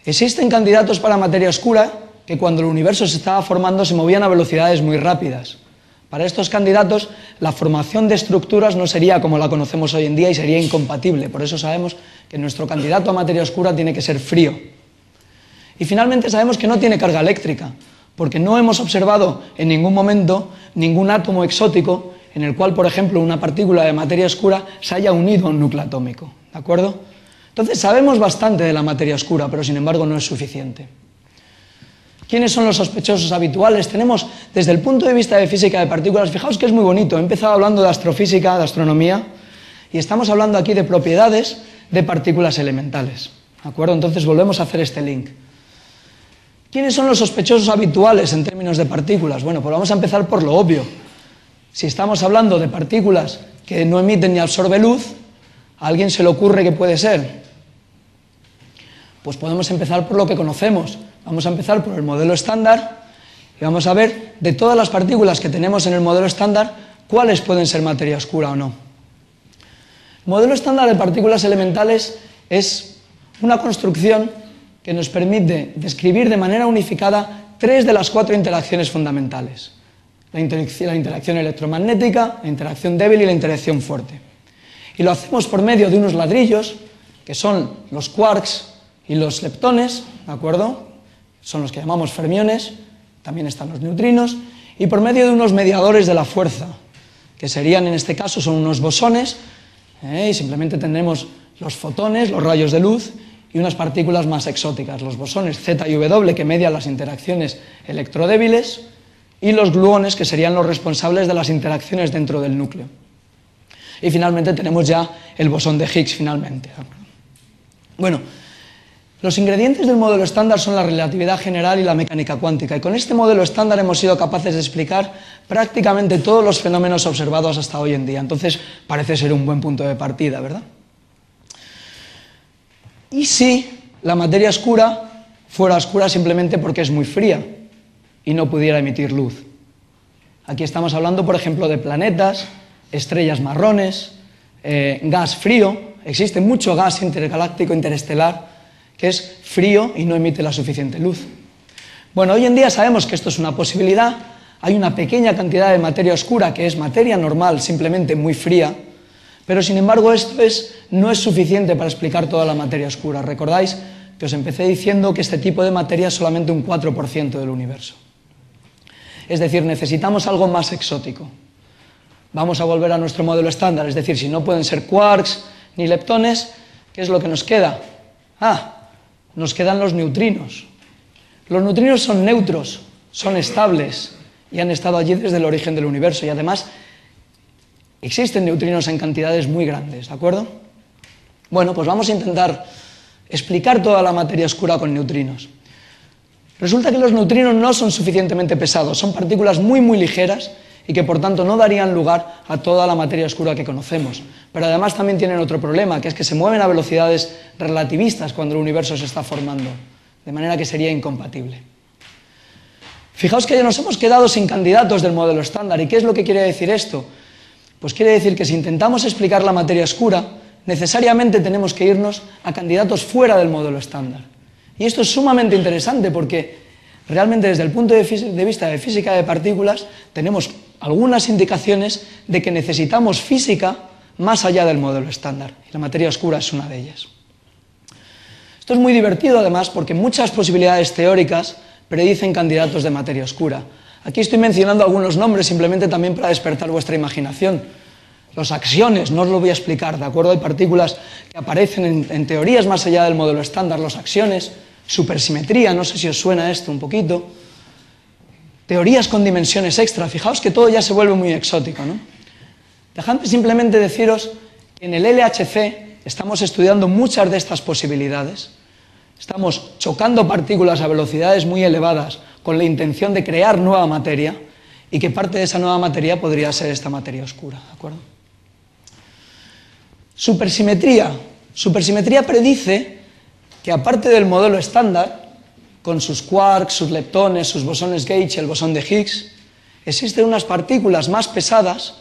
Existen candidatos para materia oscura que cuando el universo se estaba formando se movían a velocidades muy rápidas. Para estos candidatos, la formación de estructuras no sería como la conocemos hoy en día y sería incompatible. Por eso sabemos que nuestro candidato a materia oscura tiene que ser frío. Y finalmente sabemos que no tiene carga eléctrica, porque no hemos observado en ningún momento ningún átomo exótico en el cual, por ejemplo, una partícula de materia oscura se haya unido a un núcleo atómico, ¿de acuerdo? Entonces sabemos bastante de la materia oscura, pero sin embargo no es suficiente. ¿Quiénes son los sospechosos habituales? Tenemos, desde el punto de vista de física de partículas, fijaos que es muy bonito, he empezado hablando de astrofísica, de astronomía, y estamos hablando aquí de propiedades de partículas elementales, ¿de acuerdo? Entonces volvemos a hacer este link. ¿Quiénes son los sospechosos habituales en términos de partículas? Bueno, pues vamos a empezar por lo obvio. Si estamos hablando de partículas que no emiten ni absorben luz, ¿a alguien se le ocurre que puede ser? Pues podemos empezar por lo que conocemos. Vamos a empezar por el modelo estándar y vamos a ver de todas las partículas que tenemos en el modelo estándar, cuáles pueden ser materia oscura o no. El modelo estándar de partículas elementales es una construcción que nos permite describir de manera unificada 3 de las 4 interacciones fundamentales. La interacción electromagnética, la interacción débil y la interacción fuerte. Y lo hacemos por medio de unos ladrillos, que son los quarks y los leptones, ¿de acuerdo? Son los que llamamos fermiones, también están los neutrinos, y por medio de unos mediadores de la fuerza, que serían, en este caso, son unos bosones, y simplemente tendremos los fotones, los rayos de luz, y unas partículas más exóticas, los bosones Z y W, que median las interacciones electrodébiles, y los gluones, que serían los responsables de las interacciones dentro del núcleo. Y finalmente tenemos ya el bosón de Higgs, finalmente. Bueno, los ingredientes del modelo estándar son la relatividad general y la mecánica cuántica, y con este modelo estándar hemos sido capaces de explicar prácticamente todos los fenómenos observados hasta hoy en día. Entonces parece ser un buen punto de partida, ¿verdad? ¿Y si la materia oscura fuera oscura simplemente porque es muy fría y no pudiera emitir luz? Aquí estamos hablando, por ejemplo, de planetas, estrellas marrones, gas frío. Existe mucho gas intergaláctico interestelar que es frío y no emite la suficiente luz. Bueno, hoy en día sabemos que esto es una posibilidad. Hay una pequeña cantidad de materia oscura que es materia normal, simplemente muy fría, pero sin embargo esto no es suficiente para explicar toda la materia oscura. ¿Recordáis que os empecé diciendo que este tipo de materia es solamente un 4% del universo? Es decir, necesitamos algo más exótico. Vamos a volver a nuestro modelo estándar, es decir, si no pueden ser quarks ni leptones, ¿qué es lo que nos queda? Nos quedan los neutrinos. Los neutrinos son neutros, son estables y han estado allí desde el origen del universo y además existen neutrinos en cantidades muy grandes, ¿de acuerdo? Bueno, pues vamos a intentar explicar toda la materia oscura con neutrinos. Resulta que los neutrinos no son suficientemente pesados, son partículas muy ligeras y que por tanto no darían lugar a toda la materia oscura que conocemos. Pero además también tienen otro problema, que es que se mueven a velocidades relativistas cuando el universo se está formando, de manera que sería incompatible. Fijaos que ya nos hemos quedado sin candidatos del modelo estándar. ¿Y qué es lo que quiere decir esto? Pues quiere decir que si intentamos explicar la materia oscura, necesariamente tenemos que irnos a candidatos fuera del modelo estándar. Y esto es sumamente interesante porque realmente desde el punto de vista de física de partículas tenemos algunas indicaciones de que necesitamos física más allá del modelo estándar. Y la materia oscura es una de ellas. Esto es muy divertido además porque muchas posibilidades teóricas predicen candidatos de materia oscura. Aquí estoy mencionando algunos nombres simplemente también para despertar vuestra imaginación. Los axiones, no os lo voy a explicar, ¿de acuerdo? Hay partículas que aparecen en teorías más allá del modelo estándar, los axiones, supersimetría, no sé si os suena esto un poquito, teorías con dimensiones extra, fijaos que todo ya se vuelve muy exótico, ¿no? Dejadme simplemente deciros que en el LHC estamos estudiando muchas de estas posibilidades. Estamos chocando partículas a velocidades muy elevadas con la intención de crear nueva materia y que parte de esa nueva materia podría ser esta materia oscura, ¿de acuerdo? Supersimetría. Supersimetría predice que aparte del modelo estándar, con sus quarks, sus leptones, sus bosones Gauge y el bosón de Higgs, existen unas partículas más pesadas,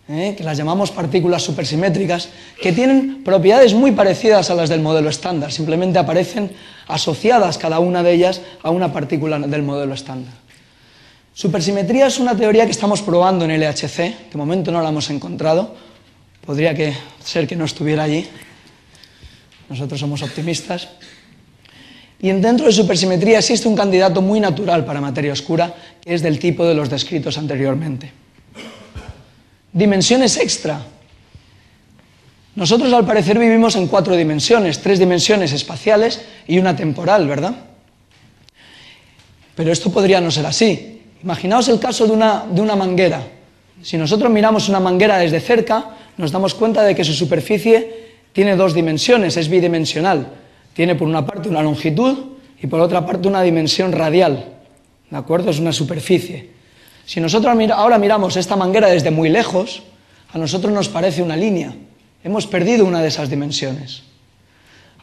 que las llamamos partículas supersimétricas, que tienen propiedades muy parecidas a las del modelo estándar, simplemente aparecen asociadas cada una de ellas a una partícula del modelo estándar. Supersimetría es una teoría que estamos probando en LHC, de momento no la hemos encontrado, podría ser que no estuviera allí, nosotros somos optimistas, y dentro de supersimetría existe un candidato muy natural para materia oscura, que es del tipo de los descritos anteriormente. Dimensiones extra. Nosotros al parecer vivimos en 4 dimensiones, 3 dimensiones espaciales y una temporal, ¿verdad? Pero esto podría no ser así. Imaginaos el caso de una manguera. Si nosotros miramos una manguera desde cerca, nos damos cuenta de que su superficie tiene 2 dimensiones, es bidimensional. Tiene por una parte una longitud y por otra parte una dimensión radial. ¿De acuerdo? Es una superficie. Si nosotros ahora miramos esta manguera desde muy lejos, a nosotros nos parece una línea. Hemos perdido una de esas dimensiones.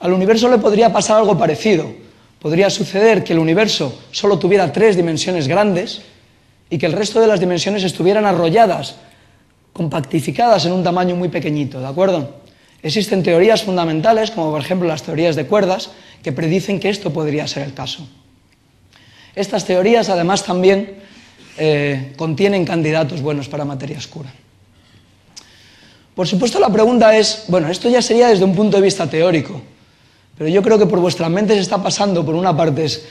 Al universo le podría pasar algo parecido. Podría suceder que el universo solo tuviera 3 dimensiones grandes y que el resto de las dimensiones estuvieran arrolladas, compactificadas en un tamaño muy pequeñito, ¿de acuerdo? Existen teorías fundamentales, como por ejemplo las teorías de cuerdas, que predicen que esto podría ser el caso. Estas teorías además también contienen candidatos buenos para materia oscura. Por supuesto la pregunta es, bueno, esto ya sería desde un punto de vista teórico, pero yo creo que por vuestra mente se está pasando, por una parte es,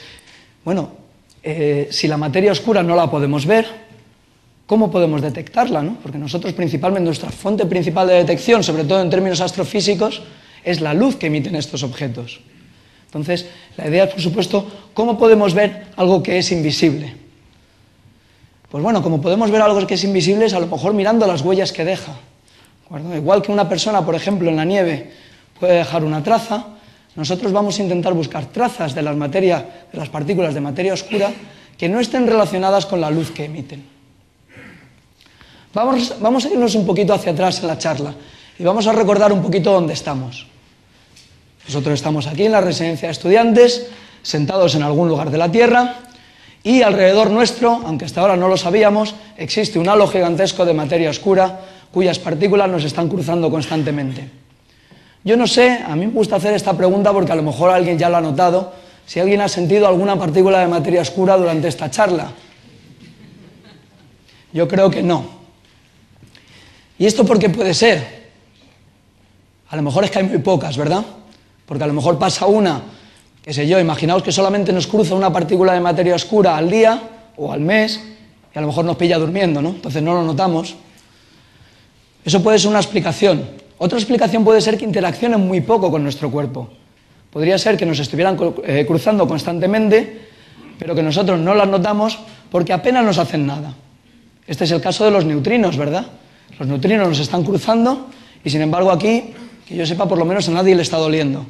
bueno, si la materia oscura no la podemos ver, ¿cómo podemos detectarla, no? Porque nosotros principalmente, nuestra fuente principal de detección, sobre todo en términos astrofísicos, es la luz que emiten estos objetos. Entonces, la idea es, por supuesto, ¿cómo podemos ver algo que es invisible? Pues bueno, como podemos ver algo que es invisible es a lo mejor mirando las huellas que deja. ¿De acuerdo? Igual que una persona, por ejemplo, en la nieve puede dejar una traza, nosotros vamos a intentar buscar trazas de las partículas de materia oscura que no estén relacionadas con la luz que emiten. Vamos a irnos un poquito hacia atrás en la charla y vamos a recordar un poquito dónde estamos. Nosotros estamos aquí en la residencia de estudiantes, sentados en algún lugar de la Tierra, y alrededor nuestro, aunque hasta ahora no lo sabíamos, existe un halo gigantesco de materia oscura cuyas partículas nos están cruzando constantemente. Yo no sé, a mí me gusta hacer esta pregunta porque a lo mejor alguien ya lo ha notado, si alguien ha sentido alguna partícula de materia oscura durante esta charla. Yo creo que no. ¿Y esto por qué puede ser? A lo mejor es que hay muy pocas, ¿verdad? Porque a lo mejor pasa una, qué sé yo, imaginaos que solamente nos cruza una partícula de materia oscura al día o al mes, y a lo mejor nos pilla durmiendo, ¿no? Entonces no lo notamos. Eso puede ser una explicación. Otra explicación puede ser que interaccionen muy poco con nuestro cuerpo. Podría ser que nos estuvieran cruzando constantemente, pero que nosotros no las notamos porque apenas nos hacen nada. Este es el caso de los neutrinos, ¿verdad? Los neutrinos nos están cruzando y sin embargo aquí, que yo sepa, por lo menos a nadie le está doliendo.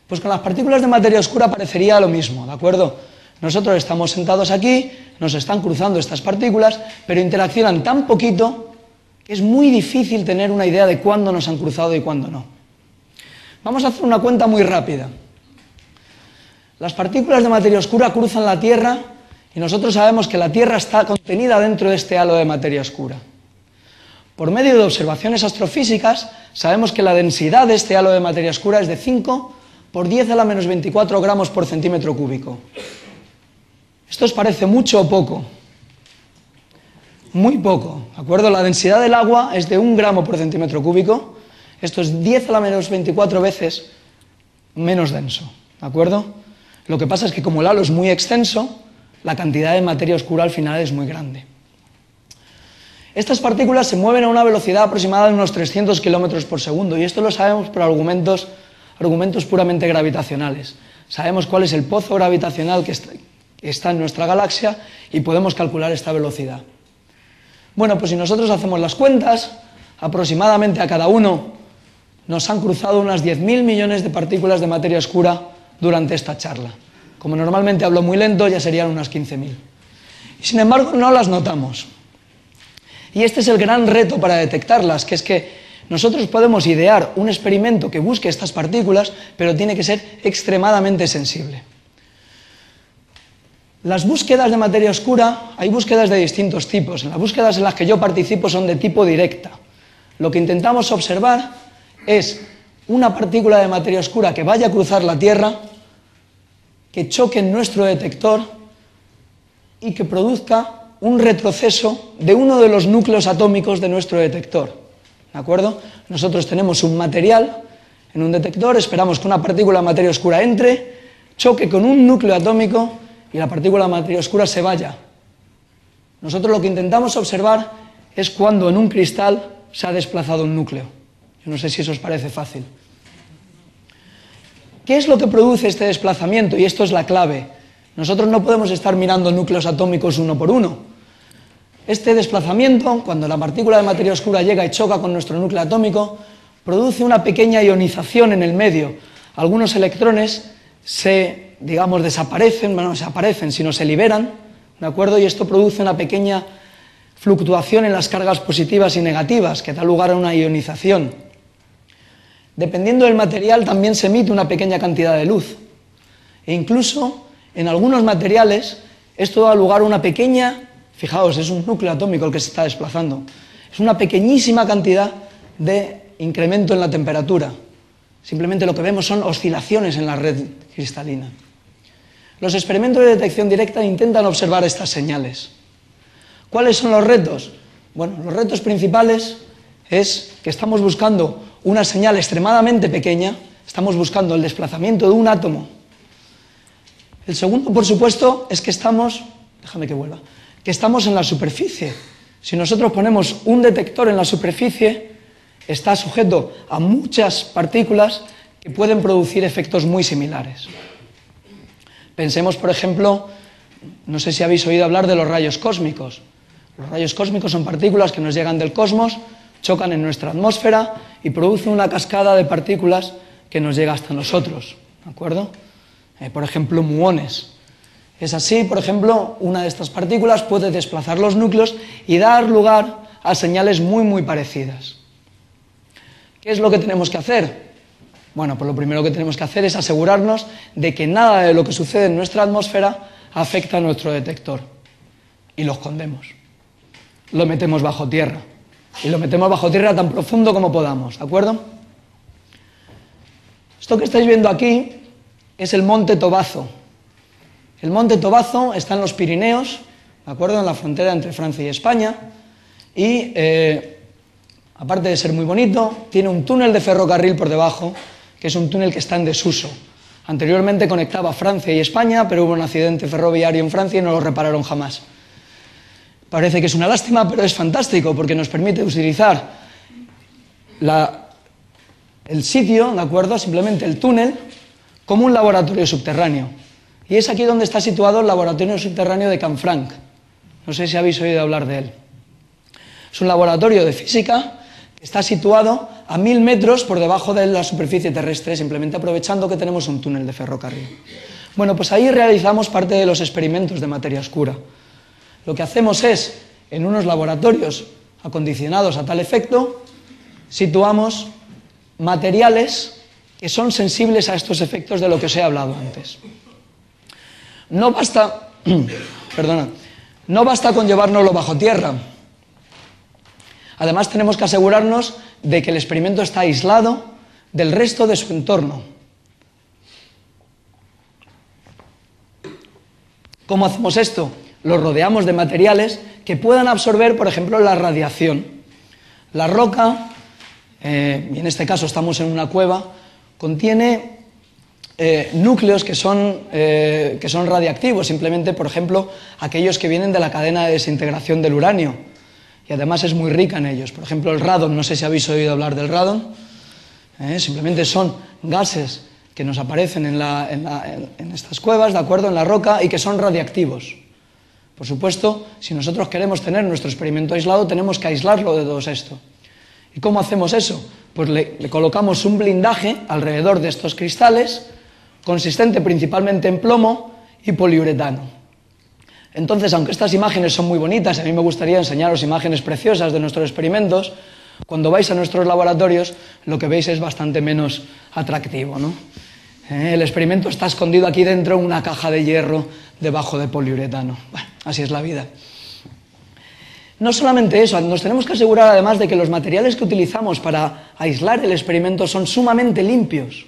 Pues con las partículas de materia oscura parecería lo mismo, ¿de acuerdo? Nosotros estamos sentados aquí, nos están cruzando estas partículas, pero interaccionan tan poquito que es muy difícil tener una idea de cuándo nos han cruzado y cuándo no. Vamos a hacer una cuenta muy rápida. Las partículas de materia oscura cruzan la Tierra y nosotros sabemos que la Tierra está contenida dentro de este halo de materia oscura. Por medio de observaciones astrofísicas, sabemos que la densidad de este halo de materia oscura es de 5 por 10 a la menos 24 gramos por centímetro cúbico. ¿Esto os parece mucho o poco? Muy poco, ¿de acuerdo? La densidad del agua es de 1 gramo por centímetro cúbico. Esto es 10 a la menos 24 veces menos denso, ¿de acuerdo? Lo que pasa es que como el halo es muy extenso, la cantidad de materia oscura al final es muy grande. Estas partículas se mueven a una velocidad aproximada de unos 300 kilómetros por segundo, y esto lo sabemos por argumentos puramente gravitacionales. Sabemos cuál es el pozo gravitacional que está en nuestra galaxia y podemos calcular esta velocidad. Bueno, pues si nosotros hacemos las cuentas, aproximadamente a cada uno nos han cruzado unas 10.000 millones de partículas de materia oscura durante esta charla. Como normalmente hablo muy lento, ya serían unas 15.000. Y sin embargo, no las notamos. Y este es el gran reto para detectarlas, que es que nosotros podemos idear un experimento que busque estas partículas, pero tiene que ser extremadamente sensible. Las búsquedas de materia oscura, hay búsquedas de distintos tipos. Las búsquedas en las que yo participo son de tipo directa. Lo que intentamos observar es una partícula de materia oscura que vaya a cruzar la Tierra, que choque en nuestro detector y que produzca un retroceso de uno de los núcleos atómicos de nuestro detector, ¿de acuerdo? Nosotros tenemos un material en un detector, esperamos que una partícula de materia oscura entre, choque con un núcleo atómico y la partícula de materia oscura se vaya. Nosotros lo que intentamos observar es cuando en un cristal se ha desplazado un núcleo. Yo no sé si eso os parece fácil. ¿Qué es lo que produce este desplazamiento? Y esto es la clave. Nosotros no podemos estar mirando núcleos atómicos uno por uno. Este desplazamiento, cuando la partícula de materia oscura llega y choca con nuestro núcleo atómico, produce una pequeña ionización en el medio. Algunos electrones desaparecen, bueno, no se aparecen, sino se liberan, ¿de acuerdo? Y esto produce una pequeña fluctuación en las cargas positivas y negativas, que da lugar a una ionización. Dependiendo del material, también se emite una pequeña cantidad de luz. E incluso, en algunos materiales, esto da lugar a una pequeña, fijaos, es un núcleo atómico el que se está desplazando, es una pequeñísima cantidad de incremento en la temperatura. Simplemente lo que vemos son oscilaciones en la red cristalina. Los experimentos de detección directa intentan observar estas señales. ¿Cuáles son los retos? Bueno, los retos principales es que estamos buscando una señal extremadamente pequeña, estamos buscando el desplazamiento de un átomo. El segundo, por supuesto, es que estamos en la superficie. Si nosotros ponemos un detector en la superficie, está sujeto a muchas partículas que pueden producir efectos muy similares. Pensemos, por ejemplo, no sé si habéis oído hablar de los rayos cósmicos. Los rayos cósmicos son partículas que nos llegan del cosmos, chocan en nuestra atmósfera y producen una cascada de partículas que nos llega hasta nosotros, ¿de acuerdo? Por ejemplo, muones. Es así, por ejemplo, una de estas partículas puede desplazar los núcleos y dar lugar a señales muy, muy parecidas. ¿Qué es lo que tenemos que hacer? Bueno, pues lo primero que tenemos que hacer es asegurarnos de que nada de lo que sucede en nuestra atmósfera afecta a nuestro detector. Y lo escondemos. Lo metemos bajo tierra. Y lo metemos bajo tierra tan profundo como podamos, ¿de acuerdo? Esto que estáis viendo aquí es el Monte Tobazo. El Monte Tobazo está en los Pirineos, ¿de acuerdo?, en la frontera entre Francia y España, y aparte de ser muy bonito, tiene un túnel de ferrocarril por debajo, que es un túnel que está en desuso. Anteriormente conectaba Francia y España, pero hubo un accidente ferroviario en Francia y no lo repararon jamás. Parece que es una lástima, pero es fantástico, porque nos permite utilizar el sitio, ¿de acuerdo?, simplemente el túnel, como un laboratorio subterráneo. Y es aquí donde está situado el laboratorio subterráneo de Canfranc. No sé si habéis oído hablar de él. Es un laboratorio de física que está situado a 1000 metros por debajo de la superficie terrestre, simplemente aprovechando que tenemos un túnel de ferrocarril. Bueno, pues ahí realizamos parte de los experimentos de materia oscura. Lo que hacemos es, en unos laboratorios acondicionados a tal efecto, situamos materiales que son sensibles a estos efectos de lo que os he hablado antes. No basta, no basta con llevárnoslo bajo tierra. Además, tenemos que asegurarnos de que el experimento está aislado del resto de su entorno. ¿Cómo hacemos esto? Lo rodeamos de materiales que puedan absorber, por ejemplo, la radiación. La roca, y en este caso estamos en una cueva, contiene núcleos que son radiactivos, simplemente, por ejemplo, aquellos que vienen de la cadena de desintegración del uranio, y además es muy rica en ellos. Por ejemplo, el radon, no sé si habéis oído hablar del radon, simplemente son gases que nos aparecen en estas cuevas, ¿de acuerdo?, en la roca, y que son radiactivos. Por supuesto, si nosotros queremos tener nuestro experimento aislado, tenemos que aislarlo de todo esto. ¿Y cómo hacemos eso? Pues le colocamos un blindaje alrededor de estos cristales, consistente principalmente en plomo y poliuretano. Entonces, aunque estas imágenes son muy bonitas, a mí me gustaría enseñaros imágenes preciosas de nuestros experimentos, cuando vais a nuestros laboratorios lo que veis es bastante menos atractivo, ¿no? El experimento está escondido aquí dentro en una caja de hierro debajo de poliuretano. Bueno, así es la vida. No solamente eso, nos tenemos que asegurar además de que los materiales que utilizamos para aislar el experimento son sumamente limpios.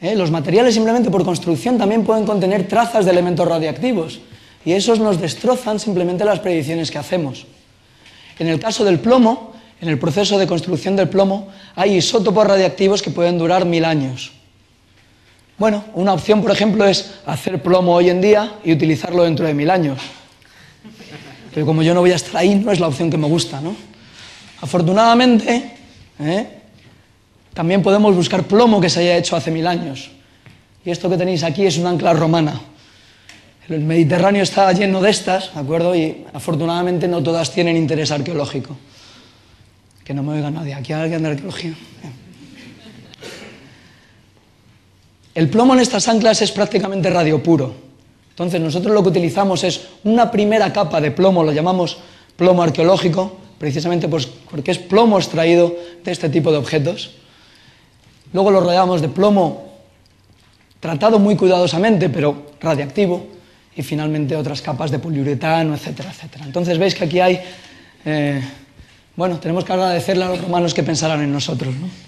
Los materiales simplemente por construcción también pueden contener trazas de elementos radiactivos y esos nos destrozan simplemente las predicciones que hacemos. En el caso del plomo, en el proceso de construcción del plomo, hay isótopos radiactivos que pueden durar 1000 años. Bueno, una opción, por ejemplo, es hacer plomo hoy en día y utilizarlo dentro de 1000 años. Pero como yo no voy a estar ahí, no es la opción que me gusta, ¿no? Afortunadamente, también podemos buscar plomo que se haya hecho hace 1000 años. Y esto que tenéis aquí es un ancla romana. El Mediterráneo está lleno de estas, ¿de acuerdo? Y afortunadamente no todas tienen interés arqueológico. Que no me oiga nadie. ¿Aquí hay alguien de arqueología? El plomo en estas anclas es prácticamente radio puro. Entonces nosotros lo que utilizamos es una primera capa de plomo, lo llamamos plomo arqueológico, precisamente porque es plomo extraído de este tipo de objetos. Luego lo rodeamos de plomo tratado muy cuidadosamente, pero radiactivo, y finalmente otras capas de poliuretano, etcétera, etcétera. Entonces veis que aquí hay, tenemos que agradecerle a los romanos que pensaran en nosotros, ¿no?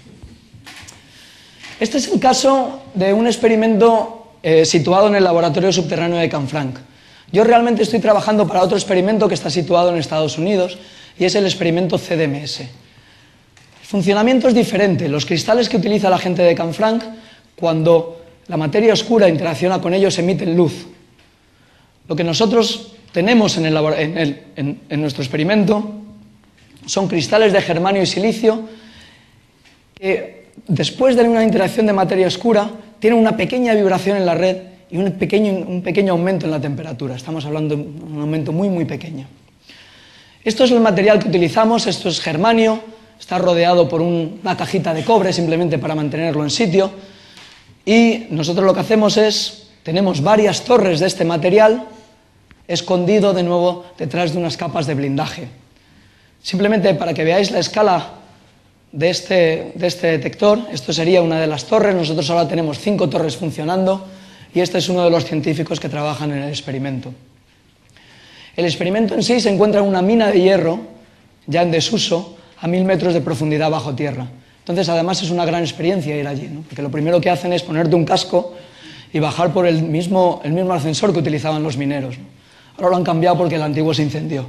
Este es el caso de un experimento situado en el laboratorio subterráneo de Canfranc. Yo realmente estoy trabajando para otro experimento que está situado en Estados Unidos y es el experimento CDMS. El funcionamiento es diferente. Los cristales que utiliza la gente de Canfranc, cuando la materia oscura interacciona con ellos, emiten luz. Lo que nosotros tenemos en nuestro experimento son cristales de germanio y silicio que, después de una interacción de materia oscura, tiene una pequeña vibración en la red y un pequeño aumento en la temperatura. Estamos hablando de un aumento muy, muy pequeño. Esto es el material que utilizamos, esto es germanio, está rodeado por una cajita de cobre simplemente para mantenerlo en sitio, y nosotros lo que hacemos es, tenemos varias torres de este material escondido de nuevo detrás de unas capas de blindaje. Simplemente para que veáis la escala de este detector, esto sería una de las torres, nosotros ahora tenemos 5 torres funcionando y este es uno de los científicos que trabajan en el experimento. El experimento en sí se encuentra en una mina de hierro, ya en desuso, a 1000 metros de profundidad bajo tierra. Entonces, además, es una gran experiencia ir allí, ¿no? Porque lo primero que hacen es ponerte un casco y bajar por el mismo ascensor que utilizaban los mineros, ¿no? Ahora lo han cambiado porque el antiguo se incendió.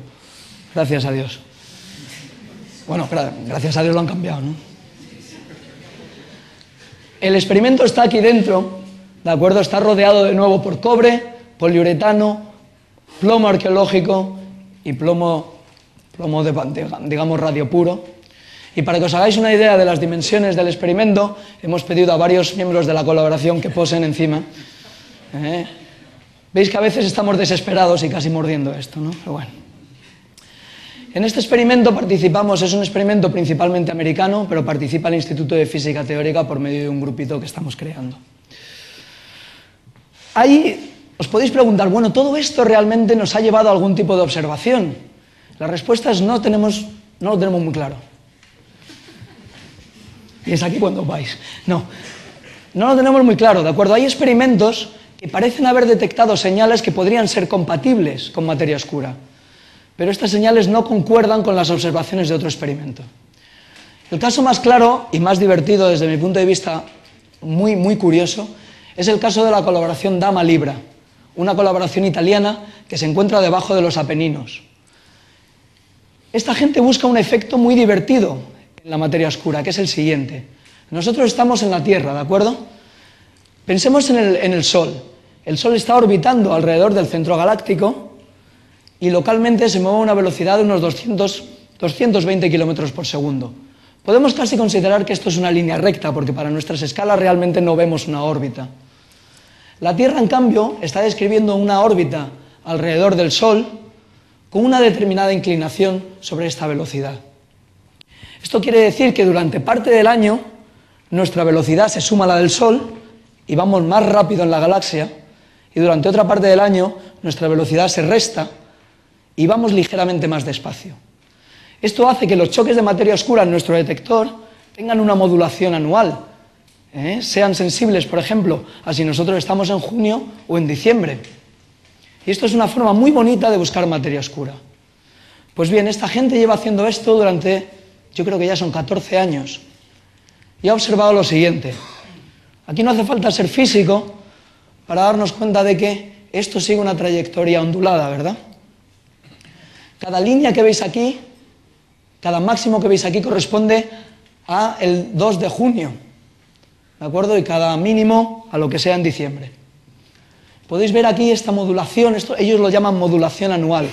Gracias a Dios. Bueno, gracias a Dios lo han cambiado, ¿no? El experimento está aquí dentro, ¿de acuerdo? Está rodeado de nuevo por cobre, poliuretano, plomo arqueológico y plomo digamos, radio puro. Y para que os hagáis una idea de las dimensiones del experimento, hemos pedido a varios miembros de la colaboración que posen encima. Veis que a veces estamos desesperados y casi mordiendo esto, ¿no? Pero bueno. En este experimento participamos, es un experimento principalmente americano, pero participa el Instituto de Física Teórica por medio de un grupito que estamos creando. Ahí os podéis preguntar, bueno, ¿todo esto realmente nos ha llevado a algún tipo de observación? La respuesta es no lo tenemos muy claro. Y es aquí cuando vais. No lo tenemos muy claro, ¿de acuerdo? Hay experimentos que parecen haber detectado señales que podrían ser compatibles con materia oscura, pero estas señales no concuerdan con las observaciones de otro experimento. El caso más claro y más divertido desde mi punto de vista, muy curioso, es el caso de la colaboración Dama-Libra, una colaboración italiana que se encuentra debajo de los Apeninos. Esta gente busca un efecto muy divertido en la materia oscura, que es el siguiente. Nosotros estamos en la Tierra, ¿de acuerdo? Pensemos en el Sol. El Sol está orbitando alrededor del centro galáctico y localmente se mueve a una velocidad de unos 220 kilómetros por segundo. Podemos casi considerar que esto es una línea recta, porque para nuestras escalas realmente no vemos una órbita. La Tierra, en cambio, está describiendo una órbita alrededor del Sol con una determinada inclinación sobre esta velocidad. Esto quiere decir que durante parte del año nuestra velocidad se suma a la del Sol y vamos más rápido en la galaxia, y durante otra parte del año nuestra velocidad se resta y vamos ligeramente más despacio. Esto hace que los choques de materia oscura en nuestro detector tengan una modulación anual, sean sensibles, por ejemplo, a si nosotros estamos en junio o en diciembre. Y esto es una forma muy bonita de buscar materia oscura. Pues bien, esta gente lleva haciendo esto durante, yo creo que ya son 14 años, y ha observado lo siguiente. Aquí no hace falta ser físico para darnos cuenta de que esto sigue una trayectoria ondulada, ¿verdad? Cada línea que veis aquí, cada máximo que veis aquí corresponde a el 2 de junio, ¿de acuerdo? Y cada mínimo a lo que sea en diciembre. Podéis ver aquí esta modulación, ellos lo llaman modulación anual,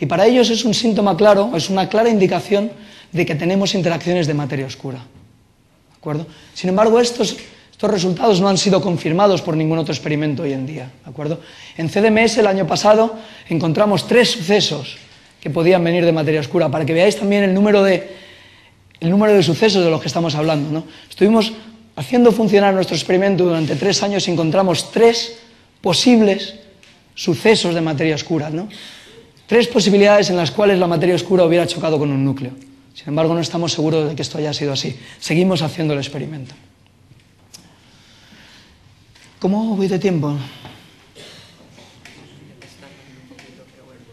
y para ellos es un síntoma claro, es una clara indicación de que tenemos interacciones de materia oscura, ¿de acuerdo? Sin embargo, estos resultados no han sido confirmados por ningún otro experimento hoy en día, ¿de acuerdo? En CDMS el año pasado encontramos 3 sucesos que podían venir de materia oscura, para que veáis también el número de sucesos de los que estamos hablando, ¿no? Estuvimos haciendo funcionar nuestro experimento durante 3 años y encontramos 3 posibles sucesos de materia oscura, ¿no? 3 posibilidades en las cuales la materia oscura hubiera chocado con un núcleo. Sin embargo, no estamos seguros de que esto haya sido así. Seguimos haciendo el experimento. ¿Cómo voy de tiempo?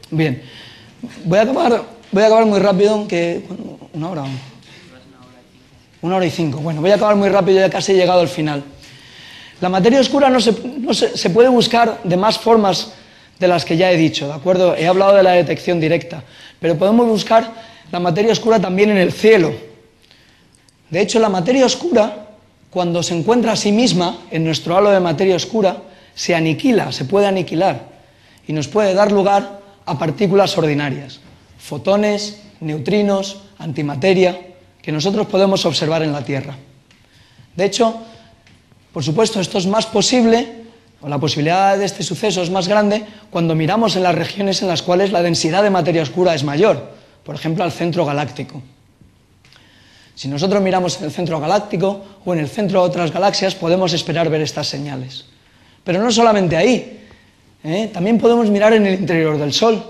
Bien. Voy a acabar muy rápido, que ¿una hora? 1 hora y 5. Bueno, voy a acabar muy rápido, ya casi he llegado al final. La materia oscura se puede buscar de más formas de las que ya he dicho, ¿de acuerdo? He hablado de la detección directa, pero podemos buscar la materia oscura también en el cielo. De hecho, la materia oscura, cuando se encuentra a sí misma en nuestro halo de materia oscura, se aniquila, se puede aniquilar, y nos puede dar lugar a partículas ordinarias, fotones, neutrinos, antimateria, que nosotros podemos observar en la Tierra. De hecho, por supuesto, esto es más posible, o la posibilidad de este suceso es más grande, cuando miramos en las regiones en las cuales la densidad de materia oscura es mayor, por ejemplo, al centro galáctico. Si nosotros miramos en el centro galáctico o en el centro de otras galaxias, podemos esperar ver estas señales. Pero no solamente ahí, también podemos mirar en el interior del Sol,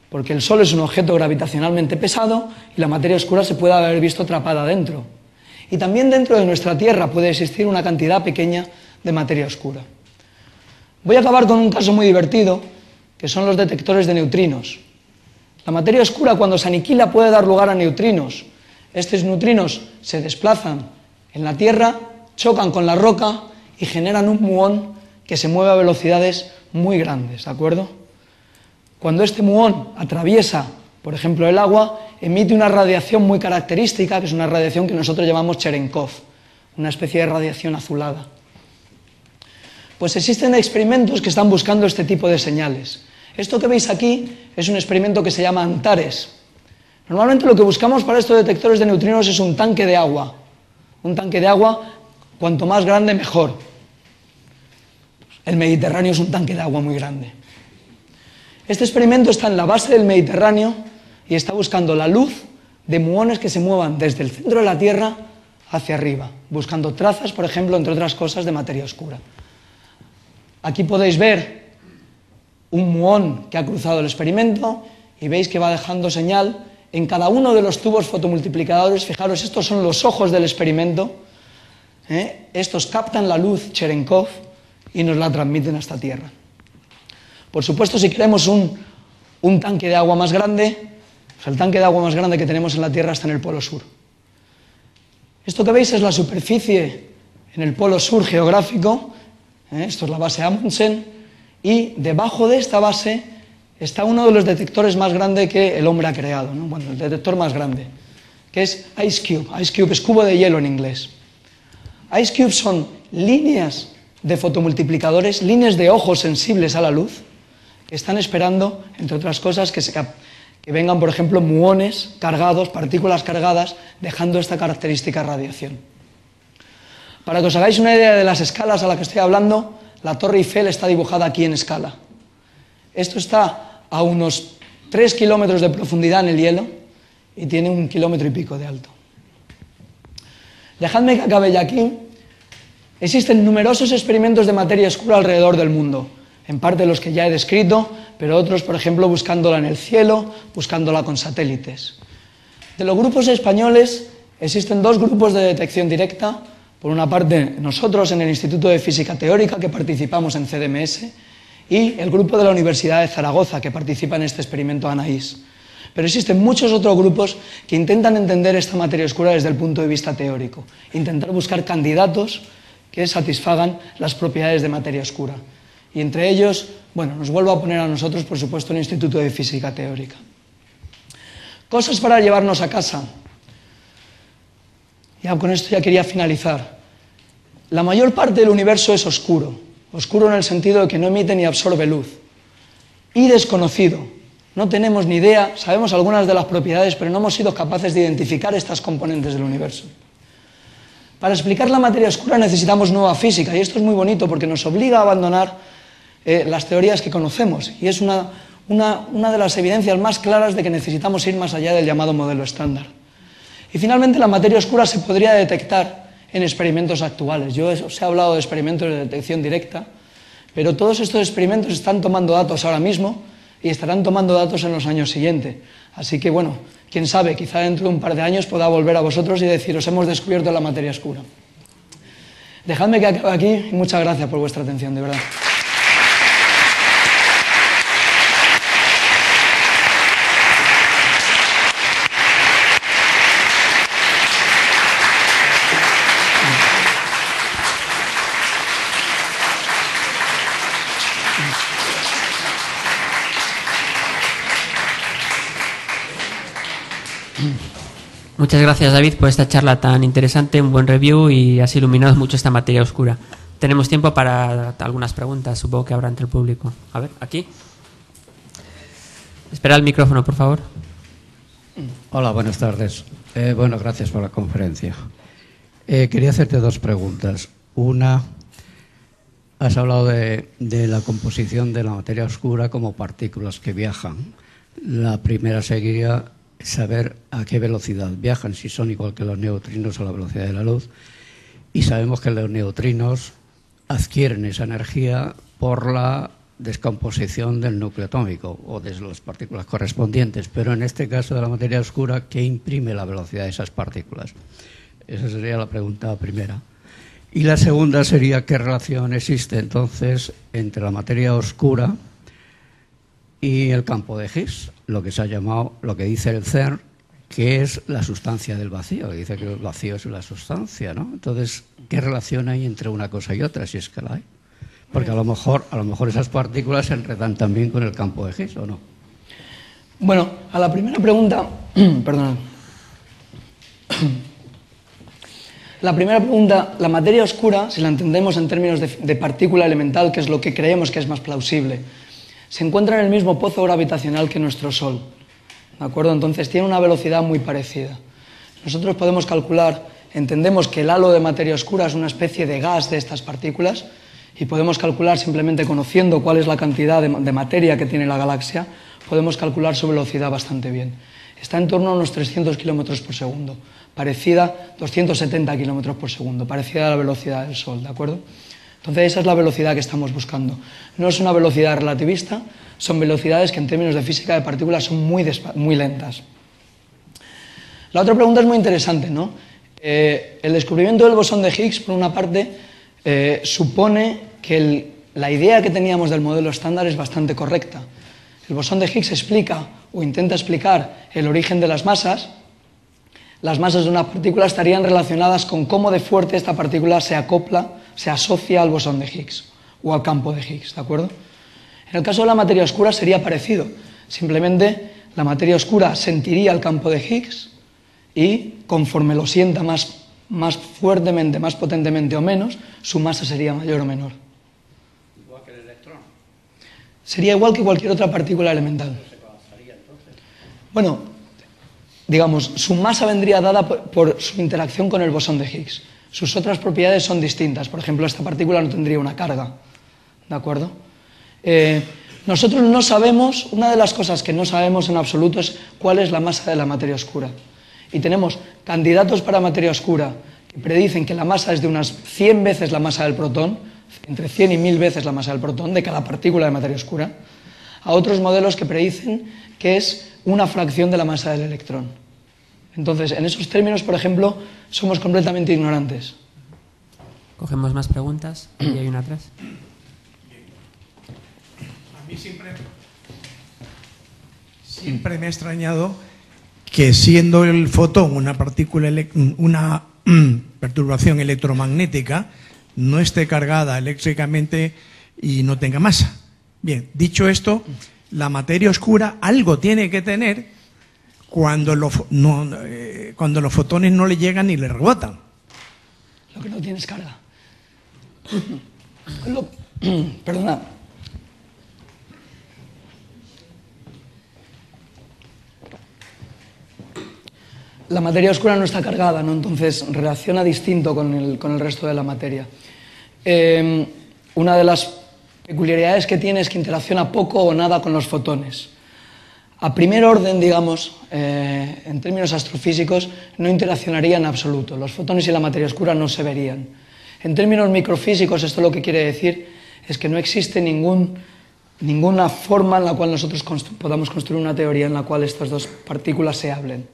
porque el Sol es un objeto gravitacionalmente pesado y la materia oscura se puede haber visto atrapada dentro. Y también dentro de nuestra Tierra puede existir una cantidad pequeña de materia oscura. Voy a acabar con un caso muy divertido, que son los detectores de neutrinos. La materia oscura, cuando se aniquila, puede dar lugar a neutrinos. Estos neutrinos se desplazan En la Tierra chocan con la roca y generan un muón que se mueve a velocidades muy grandes, ¿de acuerdo? Cuando este muón atraviesa, por ejemplo, el agua, emite una radiación muy característica, que es una radiación que nosotros llamamos Cherenkov, una especie de radiación azulada. Pues existen experimentos que están buscando este tipo de señales. Esto que veis aquí es un experimento que se llama Antares. Normalmente lo que buscamos para estos detectores de neutrinos es un tanque de agua. Un tanque de agua, cuanto más grande, mejor. El Mediterráneo es un tanque de agua muy grande. Este experimento está en la base del Mediterráneo y está buscando la luz de muones que se muevan desde el centro de la Tierra hacia arriba, buscando trazas, por ejemplo, entre otras cosas, de materia oscura. Aquí podéis ver un muón que ha cruzado el experimento y veis que va dejando señal en cada uno de los tubos fotomultiplicadores. Fijaros, estos son los ojos del experimento. Estos captan la luz Cherenkov y nos la transmiten a esta Tierra. Por supuesto, si queremos un tanque de agua más grande, pues el tanque de agua más grande que tenemos en la Tierra está en el Polo Sur. Esto que veis es la superficie en el Polo Sur geográfico. Esto es la base Amundsen, y debajo de esta base está uno de los detectores más grandes que el hombre ha creado, ¿no? Bueno, el detector más grande, que es Ice Cube. Ice Cube es cubo de hielo en inglés. Ice Cube son líneas de fotomultiplicadores, líneas de ojos sensibles a la luz, que están esperando, entre otras cosas, que vengan, por ejemplo, muones cargados, partículas cargadas, dejando esta característica radiación. Para que os hagáis una idea de las escalas a las que estoy hablando, la Torre Eiffel está dibujada aquí en escala. Esto está a unos 3 kilómetros de profundidad en el hielo y tiene 1,5 kilómetros de alto. Dejadme que acabe ya aquí. Existen numerosos experimentos de materia oscura alrededor del mundo, en parte los que ya he descrito, pero otros, por ejemplo, buscándola en el cielo, buscándola con satélites. De los grupos españoles existen 2 grupos de detección directa. Por una parte, nosotros en el Instituto de Física Teórica, que participamos en CDMS, y el grupo de la Universidad de Zaragoza, que participa en este experimento ANAIS. Pero existen muchos otros grupos que intentan entender esta materia oscura desde el punto de vista teórico, intentar buscar candidatos que satisfagan las propiedades de materia oscura. Y entre ellos, bueno, nos vuelvo a poner a nosotros, por supuesto, el Instituto de Física Teórica. Cosas para llevarnos a casa. Ya con esto ya quería finalizar. La mayor parte del universo es oscuro. Oscuro en el sentido de que no emite ni absorbe luz. Y desconocido. No tenemos ni idea, sabemos algunas de las propiedades, pero no hemos sido capaces de identificar estas componentes del universo. Para explicar la materia oscura necesitamos nueva física, y esto es muy bonito porque nos obliga a abandonar las teorías que conocemos, y es una de las evidencias más claras de que necesitamos ir más allá del llamado modelo estándar. Y finalmente la materia oscura se podría detectar en experimentos actuales. Yo os he hablado de experimentos de detección directa, pero todos estos experimentos están tomando datos ahora mismo y estarán tomando datos en los años siguientes. Así que, bueno, quién sabe, quizá dentro de un par de años pueda volver a vosotros y deciros, hemos descubierto la materia oscura. Dejadme que acabe aquí y muchas gracias por vuestra atención, de verdad. Muchas gracias, David, por esta charla tan interesante, un buen review y has iluminado mucho esta materia oscura. Tenemos tiempo para algunas preguntas, supongo que habrá entre el público. A ver, aquí. Espera el micrófono, por favor. Hola, buenas tardes. Bueno, gracias por la conferencia. Quería hacerte 2 preguntas. Una, has hablado de la composición de la materia oscura como partículas que viajan. La primera sería saber a qué velocidad viajan, si son igual que los neutrinos a la velocidad de la luz. Y sabemos que los neutrinos adquieren esa energía por la descomposición del núcleo atómico o de las partículas correspondientes, pero en este caso de la materia oscura, ¿qué imprime la velocidad de esas partículas? Esa sería la pregunta primera. Y la segunda sería, ¿qué relación existe entonces entre la materia oscura y el campo de Higgs? Lo que se ha llamado, lo que dice el CERN, ¿qué es la sustancia del vacío? Dice que el vacío es la sustancia, ¿no? Entonces, ¿qué relación hay entre una cosa y otra, si es que la hay? Porque a lo mejor esas partículas se enredan también con el campo de Higgs, ¿o no? Bueno, a la primera pregunta, perdón. La primera pregunta, la materia oscura, si la entendemos en términos de partícula elemental, que es lo que creemos que es más plausible, se encuentra en el mismo pozo gravitacional que nuestro Sol, ¿de acuerdo? Entonces tiene una velocidad muy parecida. Nosotros podemos calcular, entendemos que el halo de materia oscura es una especie de gas de estas partículas, y podemos calcular simplemente conociendo cuál es la cantidad de materia que tiene la galaxia, podemos calcular su velocidad bastante bien. Está en torno a unos 300 kilómetros por segundo, parecida, 270 kilómetros por segundo, parecida a la velocidad del Sol, ¿de acuerdo? Entonces esa es la velocidad que estamos buscando. No es una velocidad relativista, son velocidades que en términos de física de partículas son muy lentas. La otra pregunta es muy interesante, ¿no? El descubrimiento del bosón de Higgs, por una parte, supone que la idea que teníamos del modelo estándar es bastante correcta. El bosón de Higgs explica o intenta explicar el origen de las masas. Las masas de una partícula estarían relacionadas con cómo de fuerte esta partícula se acopla, se asocia al bosón de Higgs o al campo de Higgs, ¿de acuerdo? En el caso de la materia oscura sería parecido. Simplemente la materia oscura sentiría el campo de Higgs y conforme lo sienta más fuertemente, más potentemente o menos, su masa sería mayor o menor. Igual que el electrón. Sería igual que cualquier otra partícula elemental. Bueno, digamos, su masa vendría dada por su interacción con el bosón de Higgs. Sus otras propiedades son distintas. Por ejemplo, esta partícula no tendría una carga, ¿de acuerdo? Nosotros no sabemos, una de las cosas que no sabemos en absoluto es cuál es la masa de la materia oscura. Y tenemos candidatos para materia oscura que predicen que la masa es de unas 100 veces la masa del protón, entre 100 y 1000 veces la masa del protón de cada partícula de materia oscura, a otros modelos que predicen que es una fracción de la masa del electrón. Entonces, en esos términos, por ejemplo, somos completamente ignorantes. Cogemos más preguntas. Y hay una atrás. A mí siempre me ha extrañado que, siendo el fotón una partícula, una perturbación electromagnética, no esté cargada eléctricamente y no tenga masa. Bien, dicho esto, la materia oscura algo tiene que tener cuando los fotones no le llegan ni le rebotan. Lo que no tiene es carga. Perdona. La materia oscura no está cargada, ¿no? Entonces reacciona distinto con el resto de la materia. Una de las peculiaridades que tiene es que interacciona poco o nada con los fotones. A primer orden, digamos, en términos astrofísicos, no interaccionaría en absoluto. Los fotones y la materia oscura no se verían. En términos microfísicos, esto lo que quiere decir es que no existe ninguna forma en la cual nosotros podamos construir una teoría en la cual estas dos partículas se hablen.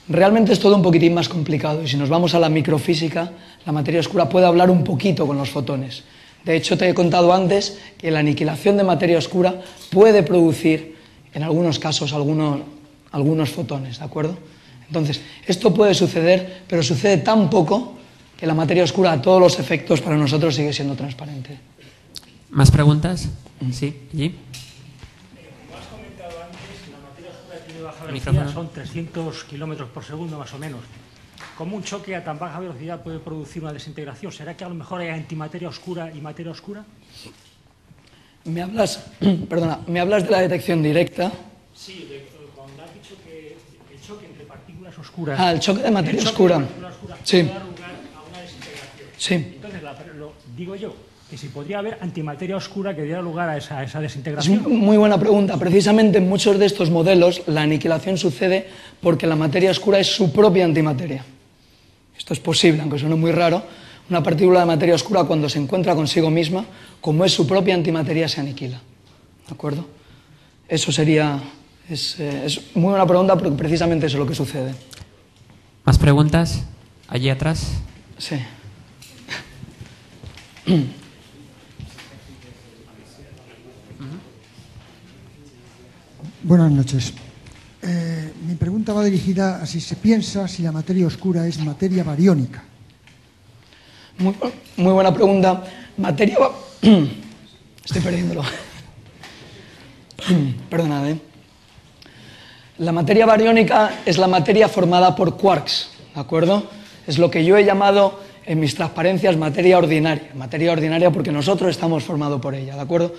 Realmente es todo un poquitín más complicado, y si nos vamos a la microfísica, la materia oscura puede hablar un poquito con los fotones. De hecho, te he contado antes que la aniquilación de materia oscura puede producir, en algunos casos, algunos fotones, ¿de acuerdo? Entonces, esto puede suceder, pero sucede tan poco que la materia oscura, a todos los efectos, para nosotros sigue siendo transparente. ¿Más preguntas? Sí, allí. Baja velocidad son 300 kilómetros por segundo más o menos. ¿Cómo un choque a tan baja velocidad puede producir una desintegración? ¿Será que a lo mejor hay antimateria oscura y materia oscura? ¿Me hablas de la detección directa? Sí, cuando has dicho que el choque entre partículas oscuras... Ah, el choque de materia oscura. Sí. Puede dar lugar a una desintegración. Sí. Entonces, digo yo, que si podría haber antimateria oscura que diera lugar a esa Es desintegración. muy buena pregunta. Precisamente en muchos de estos modelos la aniquilación sucede porque la materia oscura es su propia antimateria. Esto es posible, aunque suene muy raro. Una partícula de materia oscura, cuando se encuentra consigo misma, como es su propia antimateria, se aniquila. ¿De acuerdo? Eso sería... Es muy buena pregunta porque precisamente eso es lo que sucede. ¿Más preguntas? Allí atrás. Sí. Buenas noches. Mi pregunta pregunta va dirigida a si se piensa si la materia oscura es materia bariónica. Muy buena pregunta. Estoy perdiéndolo. Perdonad, La materia bariónica es la materia formada por quarks, ¿de acuerdo? Es lo que yo he llamado en mis transparencias materia ordinaria porque nosotros estamos formados por ella, ¿de acuerdo?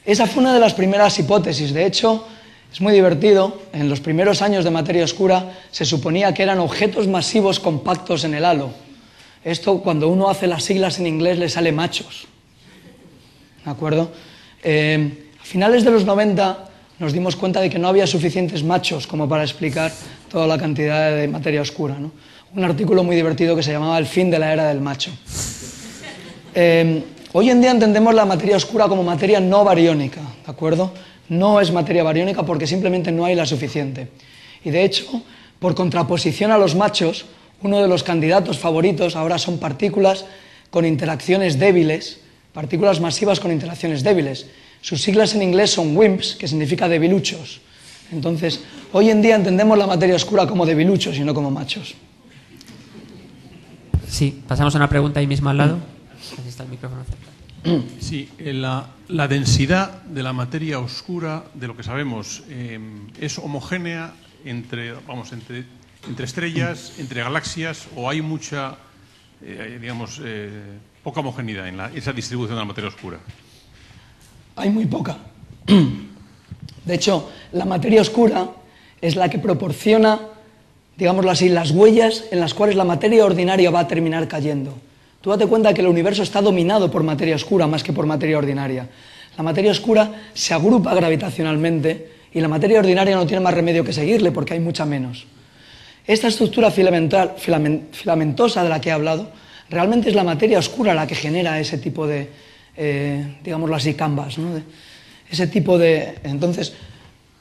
Esa fue una de las primeras hipótesis. De hecho, es muy divertido. En los primeros años de materia oscura se suponía que eran objetos masivos compactos en el halo. Esto, cuando uno hace las siglas en inglés, le sale machos, ¿de acuerdo? A finales de los 90 nos dimos cuenta de que no había suficientes machos como para explicar toda la cantidad de materia oscura, ¿no? Un artículo muy divertido que se llamaba El fin de la era del macho. Hoy en día entendemos la materia oscura como materia no bariónica, ¿de acuerdo? No es materia bariónica porque simplemente no hay la suficiente. Y de hecho, por contraposición a los machos, uno de los candidatos favoritos ahora son partículas con interacciones débiles, partículas masivas con interacciones débiles. Sus siglas en inglés son WIMPs, que significa debiluchos. Entonces, hoy en día entendemos la materia oscura como debiluchos y no como machos. Sí, pasamos a una pregunta ahí mismo al lado. Así está el micrófono cerca. Sí, la densidad de la materia oscura, de lo que sabemos, es homogénea entre estrellas, entre galaxias, o hay mucha, poca homogeneidad en esa distribución de la materia oscura. Hay muy poca. De hecho, la materia oscura es la que proporciona, digámoslo así, las huellas en las cuales la materia ordinaria va a terminar cayendo. Tú date cuenta que el universo está dominado por materia oscura más que por materia ordinaria. La materia oscura se agrupa gravitacionalmente y la materia ordinaria no tiene más remedio que seguirle porque hay mucha menos. Esta estructura filamentosa de la que he hablado realmente es la materia oscura la que genera ese tipo de, digámoslo así, canvas, ¿no? Ese tipo de... Entonces,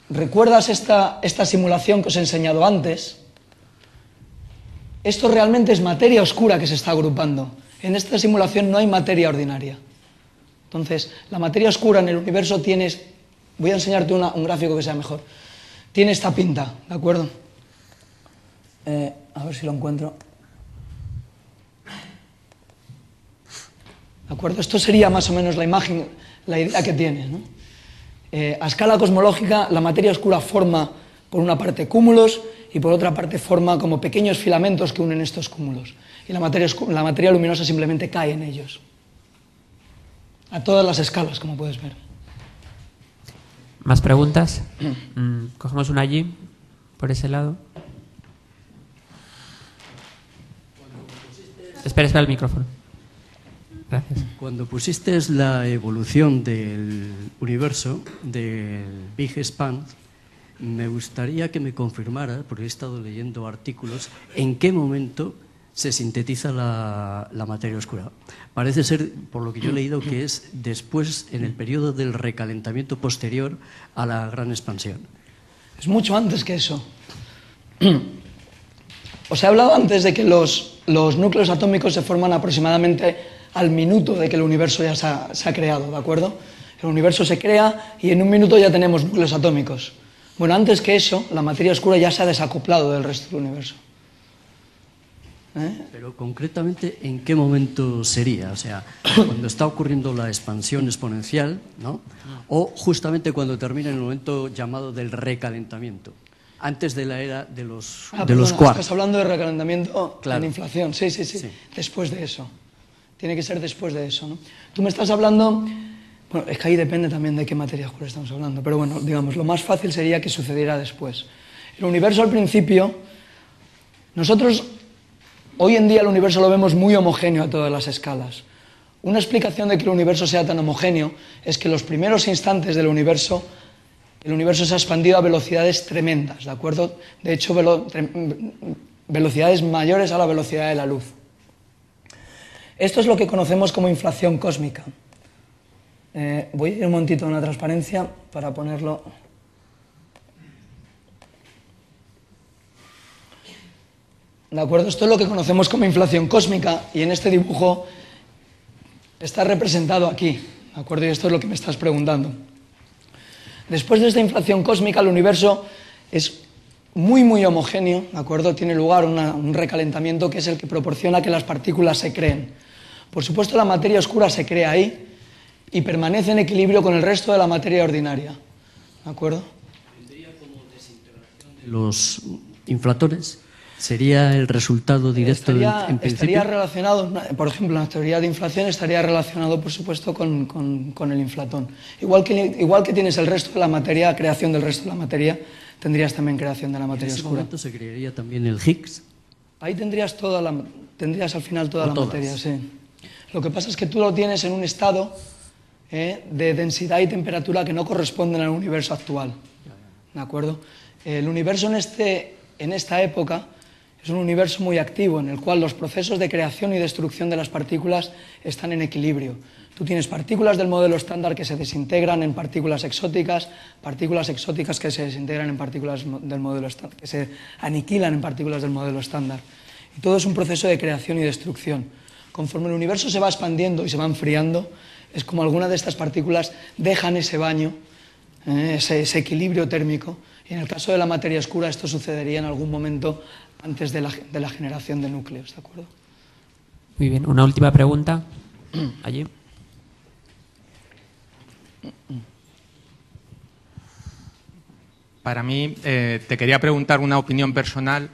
¿recuerdas esta simulación que os he enseñado antes? Esto realmente es materia oscura que se está agrupando. En esta simulación no hay materia ordinaria. Entonces, la materia oscura en el universo tiene... Voy a enseñarte un gráfico que sea mejor. Tiene esta pinta, ¿de acuerdo? A ver si lo encuentro. ¿De acuerdo? Esto sería más o menos la imagen, la idea que tiene, ¿no? A escala cosmológica, la materia oscura forma por una parte cúmulos y por otra parte forma como pequeños filamentos que unen estos cúmulos. Y la materia luminosa simplemente cae en ellos. A todas las escalas, como puedes ver. ¿Más preguntas? Cogemos una allí, por ese lado. Espera el micrófono. Gracias. Cuando pusiste la evolución del universo, del Big Expanse, me gustaría que me confirmara, porque he estado leyendo artículos, en qué momento se sintetiza la materia oscura. Parece ser, por lo que yo he leído, que es después, en el periodo del recalentamiento posterior a la gran expansión. Es mucho antes que eso. Os he hablado antes de que los núcleos atómicos se forman aproximadamente al minuto de que el universo ya se ha creado, ¿de acuerdo? El universo se crea y en un minuto ya tenemos núcleos atómicos. Bueno, antes que eso, la materia oscura ya se ha desacoplado del resto del universo. Pero concretamente, ¿en qué momento sería? O sea, cuando está ocurriendo la expansión exponencial, ¿no? O justamente cuando termina el momento llamado del recalentamiento, antes de la era de los quarks. Estás hablando de recalentamiento, claro, en inflación, sí. Después de eso. Tiene que ser después de eso, ¿no? Tú me estás hablando... Bueno, es que ahí depende también de qué materia oscura estamos hablando, pero bueno, digamos, lo más fácil sería que sucediera después. El universo al principio, nosotros hoy en día el universo lo vemos muy homogéneo a todas las escalas. Una explicación de que el universo sea tan homogéneo es que en los primeros instantes del universo, el universo se ha expandido a velocidades tremendas, ¿de acuerdo? De hecho, velocidades mayores a la velocidad de la luz. Esto es lo que conocemos como inflación cósmica. Voy a ir un momentito a una transparencia para ponerlo. ¿De acuerdo? Esto es lo que conocemos como inflación cósmica y en este dibujo está representado aquí. ¿De acuerdo? Y esto es lo que me estás preguntando. Después de esta inflación cósmica, el universo es muy, muy homogéneo, ¿de acuerdo? Tiene lugar un recalentamiento que es el que proporciona que las partículas se creen. Por supuesto, la materia oscura se crea ahí y permanece en equilibrio con el resto de la materia ordinaria, ¿de acuerdo? ¿Tendría como desintegración de los inflatones? ¿Sería el resultado directo en principio? Estaría relacionado, por ejemplo, en la teoría de inflación estaría relacionado, por supuesto, con el inflatón. Igual que tienes el resto de la materia, creación del resto de la materia, tendrías también creación de la materia oscura. ¿En ese momento se crearía también el Higgs? Ahí tendrías al final toda la materia, sí. Lo que pasa es que tú lo tienes en un estado de densidad y temperatura que no corresponden al universo actual, ¿de acuerdo? El universo en esta época es un universo muy activo, en el cual los procesos de creación y destrucción de las partículas están en equilibrio. Tú tienes partículas del modelo estándar que se desintegran en partículas exóticas que se desintegran en partículas del modelo estándar, que se aniquilan en partículas del modelo estándar. Y todo es un proceso de creación y destrucción. Conforme el universo se va expandiendo y se va enfriando, es como algunas de estas partículas dejan ese baño, ese equilibrio térmico, y en el caso de la materia oscura esto sucedería en algún momento antes de la generación de núcleos, ¿de acuerdo? Muy bien, una última pregunta. Allí. Para mí, te quería preguntar una opinión personal.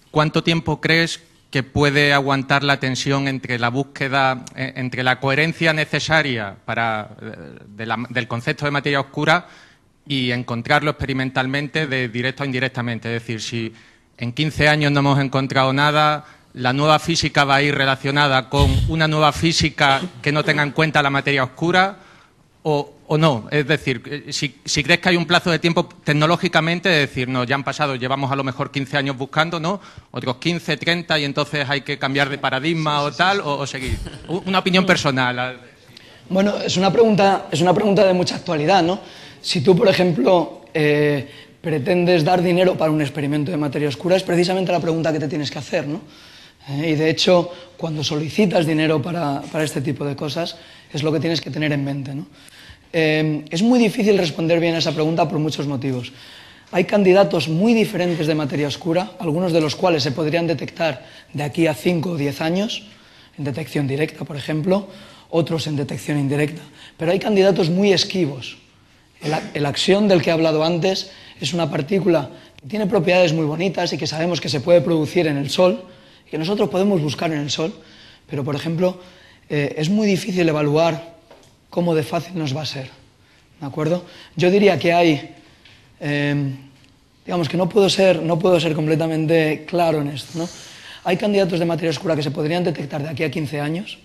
¿Cuánto tiempo crees que puede aguantar la tensión entre la búsqueda, entre la coherencia necesaria del concepto de materia oscura y encontrarlo experimentalmente de directo a indirectamente? Es decir, si en 15 años no hemos encontrado nada, ¿la nueva física va a ir relacionada con una nueva física que no tenga en cuenta la materia oscura o no? Es decir, si crees que hay un plazo de tiempo tecnológicamente, es decir, no, ya han pasado, llevamos a lo mejor 15 años buscando, ¿no? Otros 15, 30 y entonces hay que cambiar de paradigma o tal, o seguir. Una opinión personal. Bueno, es una pregunta de mucha actualidad, ¿no? Si tú, por ejemplo, pretendes dar dinero para un experimento de materia oscura, es precisamente la pregunta que te tienes que hacer, ¿no? Y de hecho, cuando solicitas dinero para este tipo de cosas, es lo que tienes que tener en mente, ¿no? Es muy difícil responder bien a esa pregunta por muchos motivos. Hay candidatos muy diferentes de materia oscura, algunos de los cuales se podrían detectar de aquí a 5 o 10 años, en detección directa, por ejemplo, otros en detección indirecta. Pero hay candidatos muy esquivos. El axión del que he hablado antes es una partícula que tiene propiedades muy bonitas y que sabemos que se puede producir en el Sol y que nosotros podemos buscar en el Sol, pero, por ejemplo, es muy difícil evaluar cómo de fácil nos va a ser, ¿de acuerdo? Yo diría que hay, digamos que no puedo ser completamente claro en esto, ¿no? Hay candidatos de materia oscura que se podrían detectar de aquí a 15 años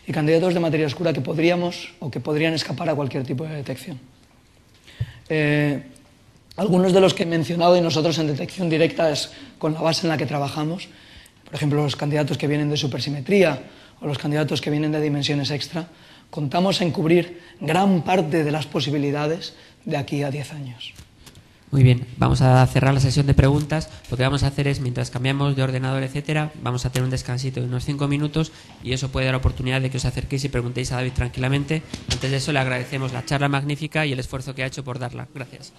y candidatos de materia oscura que podrían escapar a cualquier tipo de detección. Algunos de los que he mencionado y nosotros en detección directa es con la base en la que trabajamos, por ejemplo, los candidatos que vienen de supersimetría o los candidatos que vienen de dimensiones extra, contamos en cubrir gran parte de las posibilidades de aquí a 10 años. Muy bien, vamos a cerrar la sesión de preguntas. Lo que vamos a hacer es, mientras cambiamos de ordenador, etcétera, vamos a tener un descansito de unos 5 minutos y eso puede dar la oportunidad de que os acerquéis y preguntéis a David tranquilamente. Antes de eso, le agradecemos la charla magnífica y el esfuerzo que ha hecho por darla. Gracias.